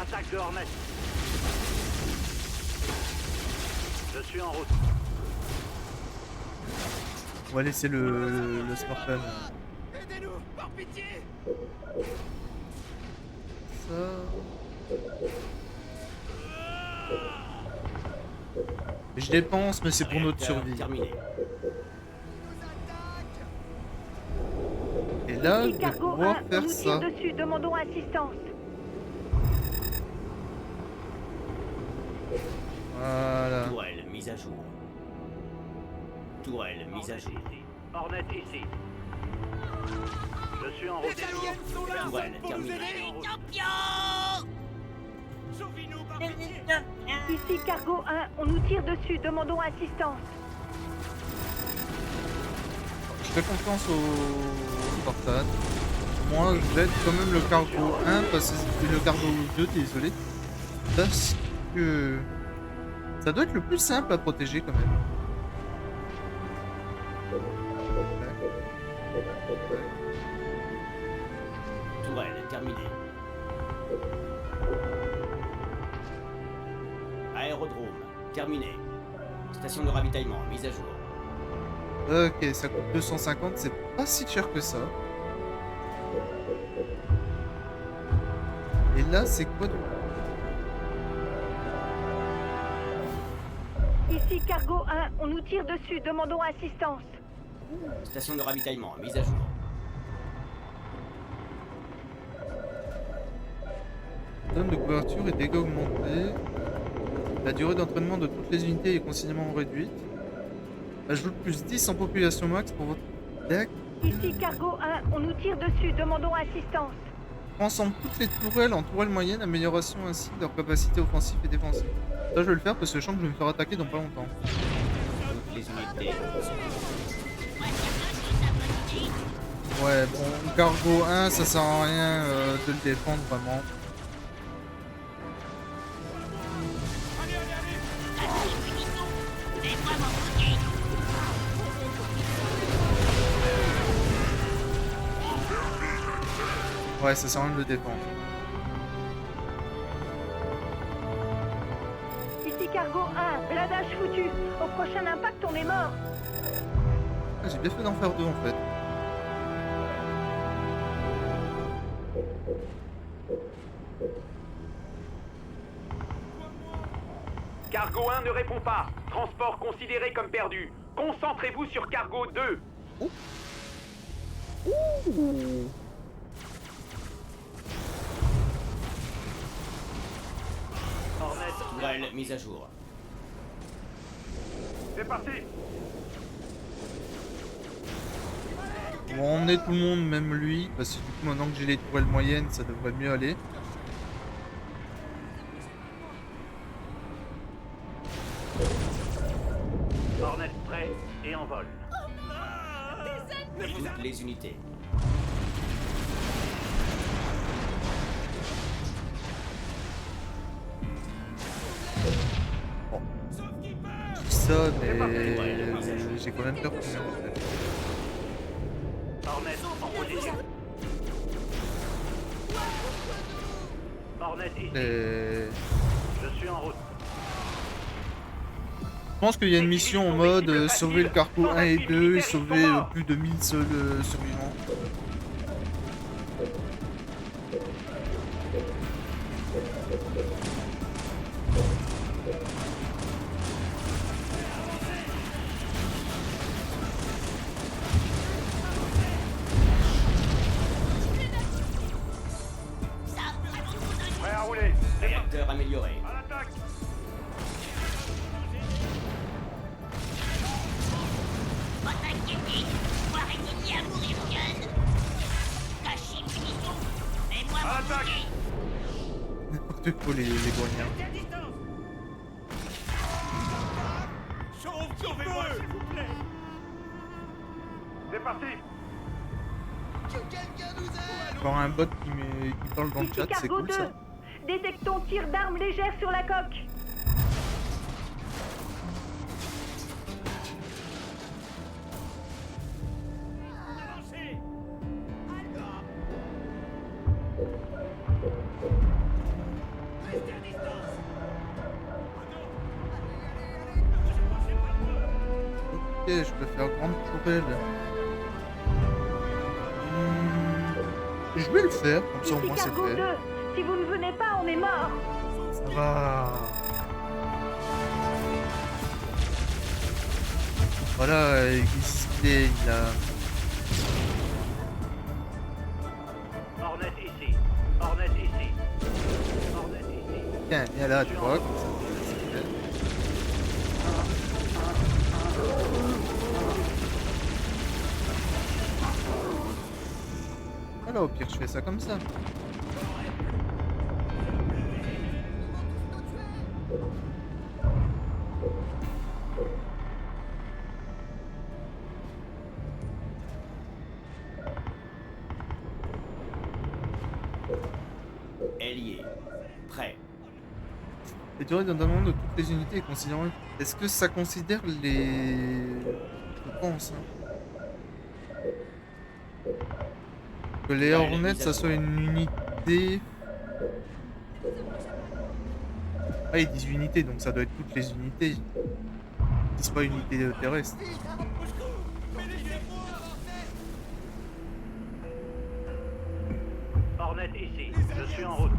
Attaque de Hornet. Je suis en route. On va laisser le Spartan. Aidez-nous, par pitié. Ça. Je dépense, mais c'est pour notre survie. Terminé. Et là, je Ici vais Cargo pouvoir 1, on faire nous ça. tire dessus, demandons assistance. Voilà. Tourelle mise à jour. Tourelle mise à jour. Hornet ici. Je suis en route. Les aliens sont là. Tourelle Pour nous terminé. aider. Sauvez-nous, par pitié. Ici Cargo 1, on nous tire dessus, demandons assistance. Je fais confiance au Spartan. Moi, j'aide quand même le cargo 1 parce que le cargo 2, désolé. Parce que ça doit être le plus simple à protéger quand même. Tourelle terminé. Aérodrome terminé. Station de ravitaillement mise à jour. Ok, ça coûte 250, c'est pas si cher que ça. Et là, c'est quoi de... Ici Cargo 1, on nous tire dessus, demandons assistance. Station de ravitaillement mise à jour. Zone de couverture et dégâts augmentés. La durée d'entraînement de toutes les unités est considérablement réduite. Ajoute plus 10 en population max pour votre deck. Ici Cargo 1, on nous tire dessus, demandons assistance. Transforme toutes les tourelles en tourelles moyennes, amélioration ainsi de leur capacité offensive et défensive. Ça, je vais le faire parce que je sens que je vais me faire attaquer dans pas longtemps. Toutes les unités. Ouais, bon, Cargo 1, ça sert à rien de le défendre vraiment. Ouais, ça sert à rien de le défendre. Ici Cargo 1, blindage foutu. Au prochain impact, on est mort. Ah, j'ai bien fait d'en faire deux en fait. Cargo 1 ne répond pas. Transport considéré comme perdu. Concentrez-vous sur Cargo 2. Tourelle mise à jour. C'est parti. On va emmener tout le monde, même lui, parce que du coup maintenant que j'ai les tourelles moyennes, ça devrait mieux aller. Hornet prêt et en vol. Toutes les unités. Ça, mais j'ai quand même peur. Hornet en position. Hornet ici. Je suis en route. Je pense qu'il y a une mission en mode sauver le cargo 1 et 2 et sauver plus de 1000 survivants. Prêt à rouler. Réacteur amélioré. À l'attaque. À l'attaque. N'importe quoi les Goignens. Sauvez-moi, s'il vous plaît. C'est parti. Avoir un bot qui parle dans le Ici chat, c'est Cargo cool 2. ça. Détectons tir d'armes légères sur la coque. Ok, je peux faire grande tourelle. Je vais le faire, comme ça au Ici moins c'est Cargo fait. 2. Si vous ne venez pas, on est mort. Ça va. Voilà, Gisplay, il a... Hornet ici. Hornet ici. Hornet ici. Tiens, viens là, tu vois, comme ça, c'est fait. Voilà, au pire, je fais ça comme ça. Ailier. Prêt. Et durée d'endamement de toutes les unités est considérée. Est-ce que ça considère les... Je pense, hein. Que les Hornets, ça soit une unité... Ah, ils disent unité, donc ça doit être toutes les unités. C'est pas unité terrestre. Hornet ici. Je suis en route.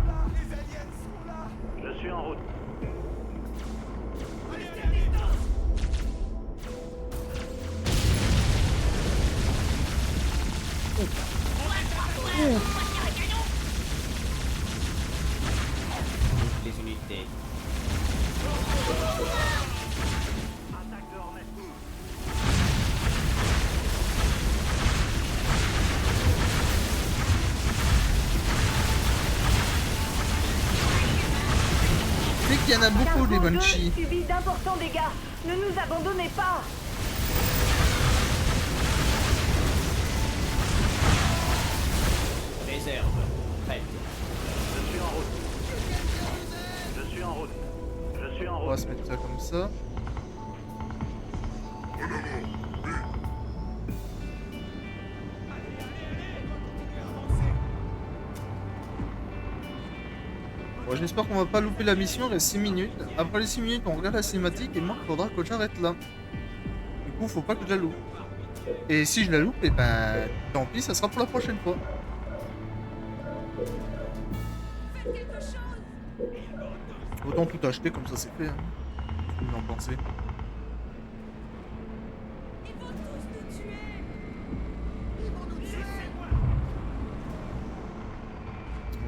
Je suis en route. Les unités. Attaque de Hornet. C'est qu'il y en a beaucoup, les Banshee. Subit d'importants dégâts. Ne nous abandonnez pas. Réserve. Prête. Je suis en route. Je suis en route. Je suis en On va route. se mettre ça comme ça. Bon, j'espère qu'on va pas louper la mission, il reste 6 minutes. Après les 6 minutes, on regarde la cinématique et moi, il faudra que j'arrête là. Du coup, faut pas que je la loupe. Et si je la loupe, et ben tant pis, ça sera pour la prochaine fois. Autant tout acheter, comme ça c'est fait. Hein. Vous en pensez?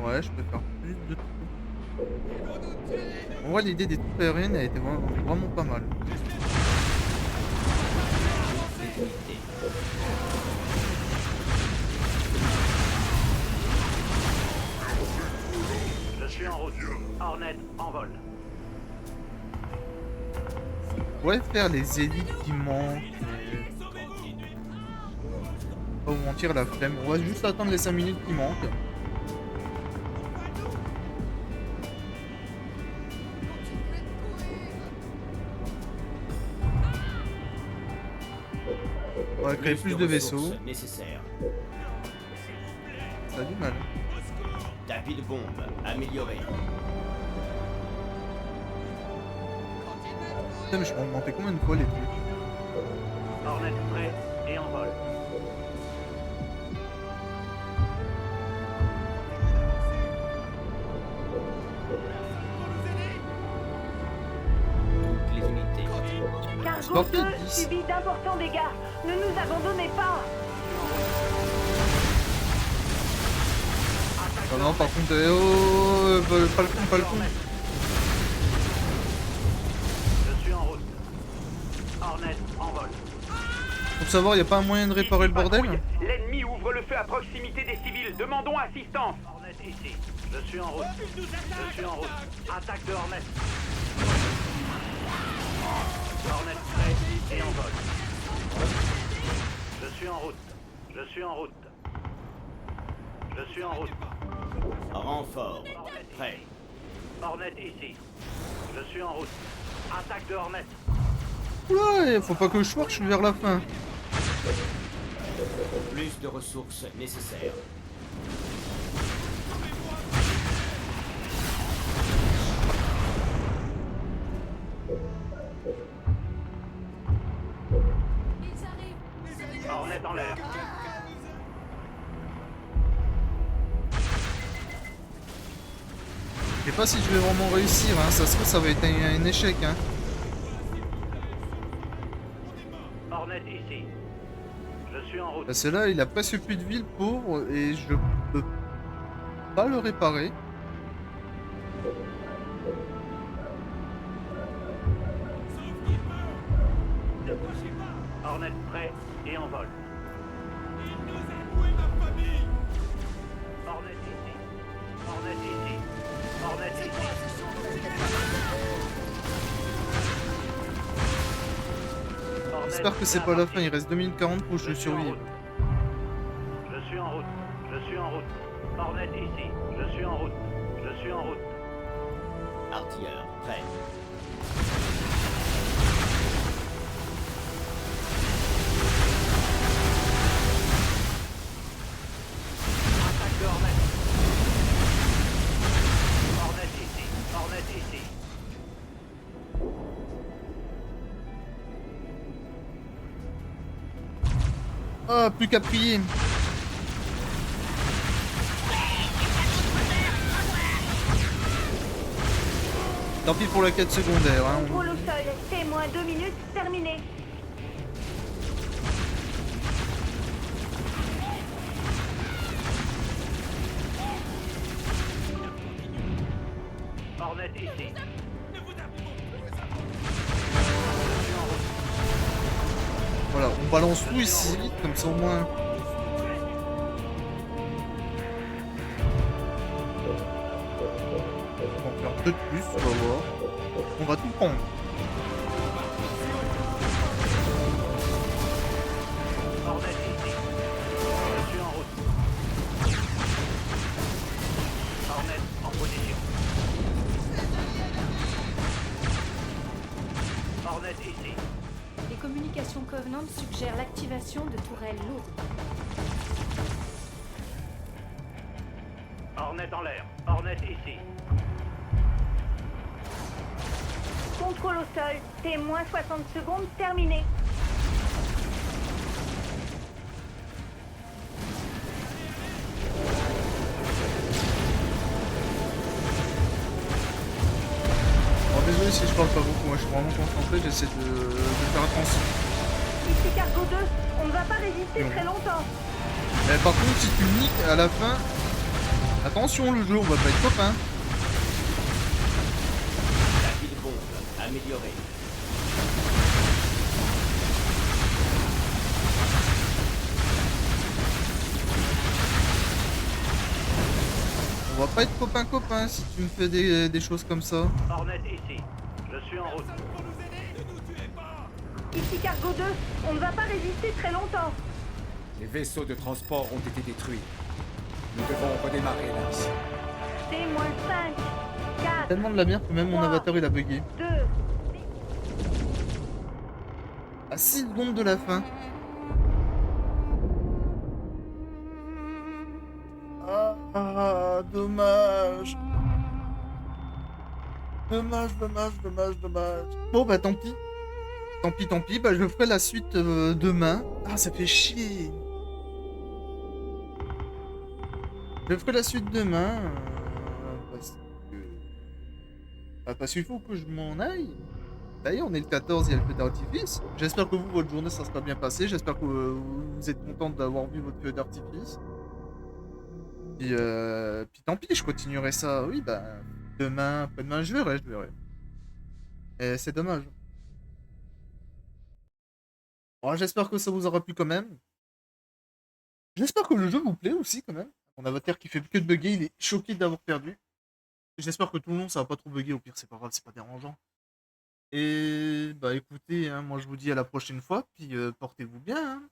Ouais, je peux faire plus de tout. On voit l'idée des troupes aériennes a été vraiment pas mal. Les unités. Je suis en route. Hornet en vol. On pourrait faire les élites qui manquent. Mais... Pas vous mentir, la flemme. On va juste attendre les 5 minutes qui manquent. On va créer plus de vaisseaux. Nécessaire. Ça a du mal. Tapis de bombe amélioré. Putain, mais je peux augmenter combien de fois les trucs? Hornet prêt et en vol. Toutes les unités. Cargo 2 subit d'importants dégâts. Ne nous abandonnez pas. Ah non, par contre, oh, pas le con, pas le con. Je suis en route. Hornet en vol. Pour savoir, y a pas un moyen de réparer le bordel? L'ennemi ouvre le feu à proximité des civils. Demandons assistance. Hornet ici. Je suis en route. Je suis en route. Attaque de Hornet. Hornet prêt et en vol. Je suis suis en route. Je suis en route. Je suis en route. Renfort. Prêt. Hornet ici. Je suis en route. Attaque de Hornet. Ouais, faut pas que je marche vers la fin. Plus de ressources nécessaires. Hornet en l'air. Je sais pas si je vais vraiment réussir, hein. Ça se trouve ça va être un échec, hein. Hornet ici. Je suis en route. Parce que là, il a presque plus de vie, le pauvre, et je peux pas le réparer. Hornet prêt et en vol. Hornet ici. Hornet ici. Hornet ici. J'espère que c'est pas la fin, il reste 2 minutes 40 pour que je survive. Je suis en route. Je suis en route. Hornet ici. Je suis en route. Je suis en route. Artilleur, prêt. Attaque de Hornet. Hornet ici. Hornet ici. Ah, plus qu'à prier. Tant pis pour la quête secondaire, hein. Contrôle au sol. Témoin 2 minutes. Terminé. Hornet ici. Voilà, on balance tout ici, comme ça au moins. On va faire 2 de plus, on va voir. On va tout prendre. Hornet ici. Je suis en route. Hornet en position. Hornet ici. Les communications Covenant suggèrent l'activation de tourelles lourdes. Hornet en l'air. Hornet ici. Contrôle au sol. Témoin 60 secondes. Terminé. Alors désolé si je parle pas beaucoup, moi je suis vraiment concentré, j'essaie de faire attention. Ici Cargo 2. On ne va pas résister Non. très longtemps. Mais par contre si tu me niques à la fin, attention le jeu, on va pas être copains. Tapis de bombe amélioré. On va pas être copains si tu me fais des choses comme ça. Hornet ici. Je suis en route. Ici Cargo 2. On ne va pas résister très longtemps. Les vaisseaux de transport ont été détruits. Nous devons redémarrer là. Témoin 5, 4, Tellement de la merde que même mon 3, avatar il a bugué. 2. À 6 secondes de la fin. Ah, dommage. Dommage. Bon bah tant pis. Tant pis, bah je ferai la suite demain. Ah, ça fait chier. Je ferai la suite demain. Parce qu'il faut que je m'en aille. D'ailleurs, on est le 14, il y a le feu d'artifice. J'espère que vous, votre journée, ça sera bien passé. J'espère que vous êtes content d'avoir vu votre feu d'artifice. Puis tant pis, je continuerai ça. Oui, bah, demain, après-demain, je verrai. Et c'est dommage. Bon, j'espère que ça vous aura plu quand même. J'espère que le jeu vous plaît aussi quand même. Mon avatar qui fait que de bugger, il est choqué d'avoir perdu. J'espère que tout le monde ça va pas trop bugger, au pire c'est pas grave, c'est pas dérangeant. Et bah écoutez, hein, moi je vous dis à la prochaine fois, puis portez-vous bien. Hein.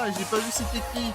Ah, j'ai pas vu c'était qui.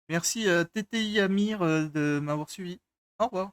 Merci TTI Amir de m'avoir suivi. Au revoir.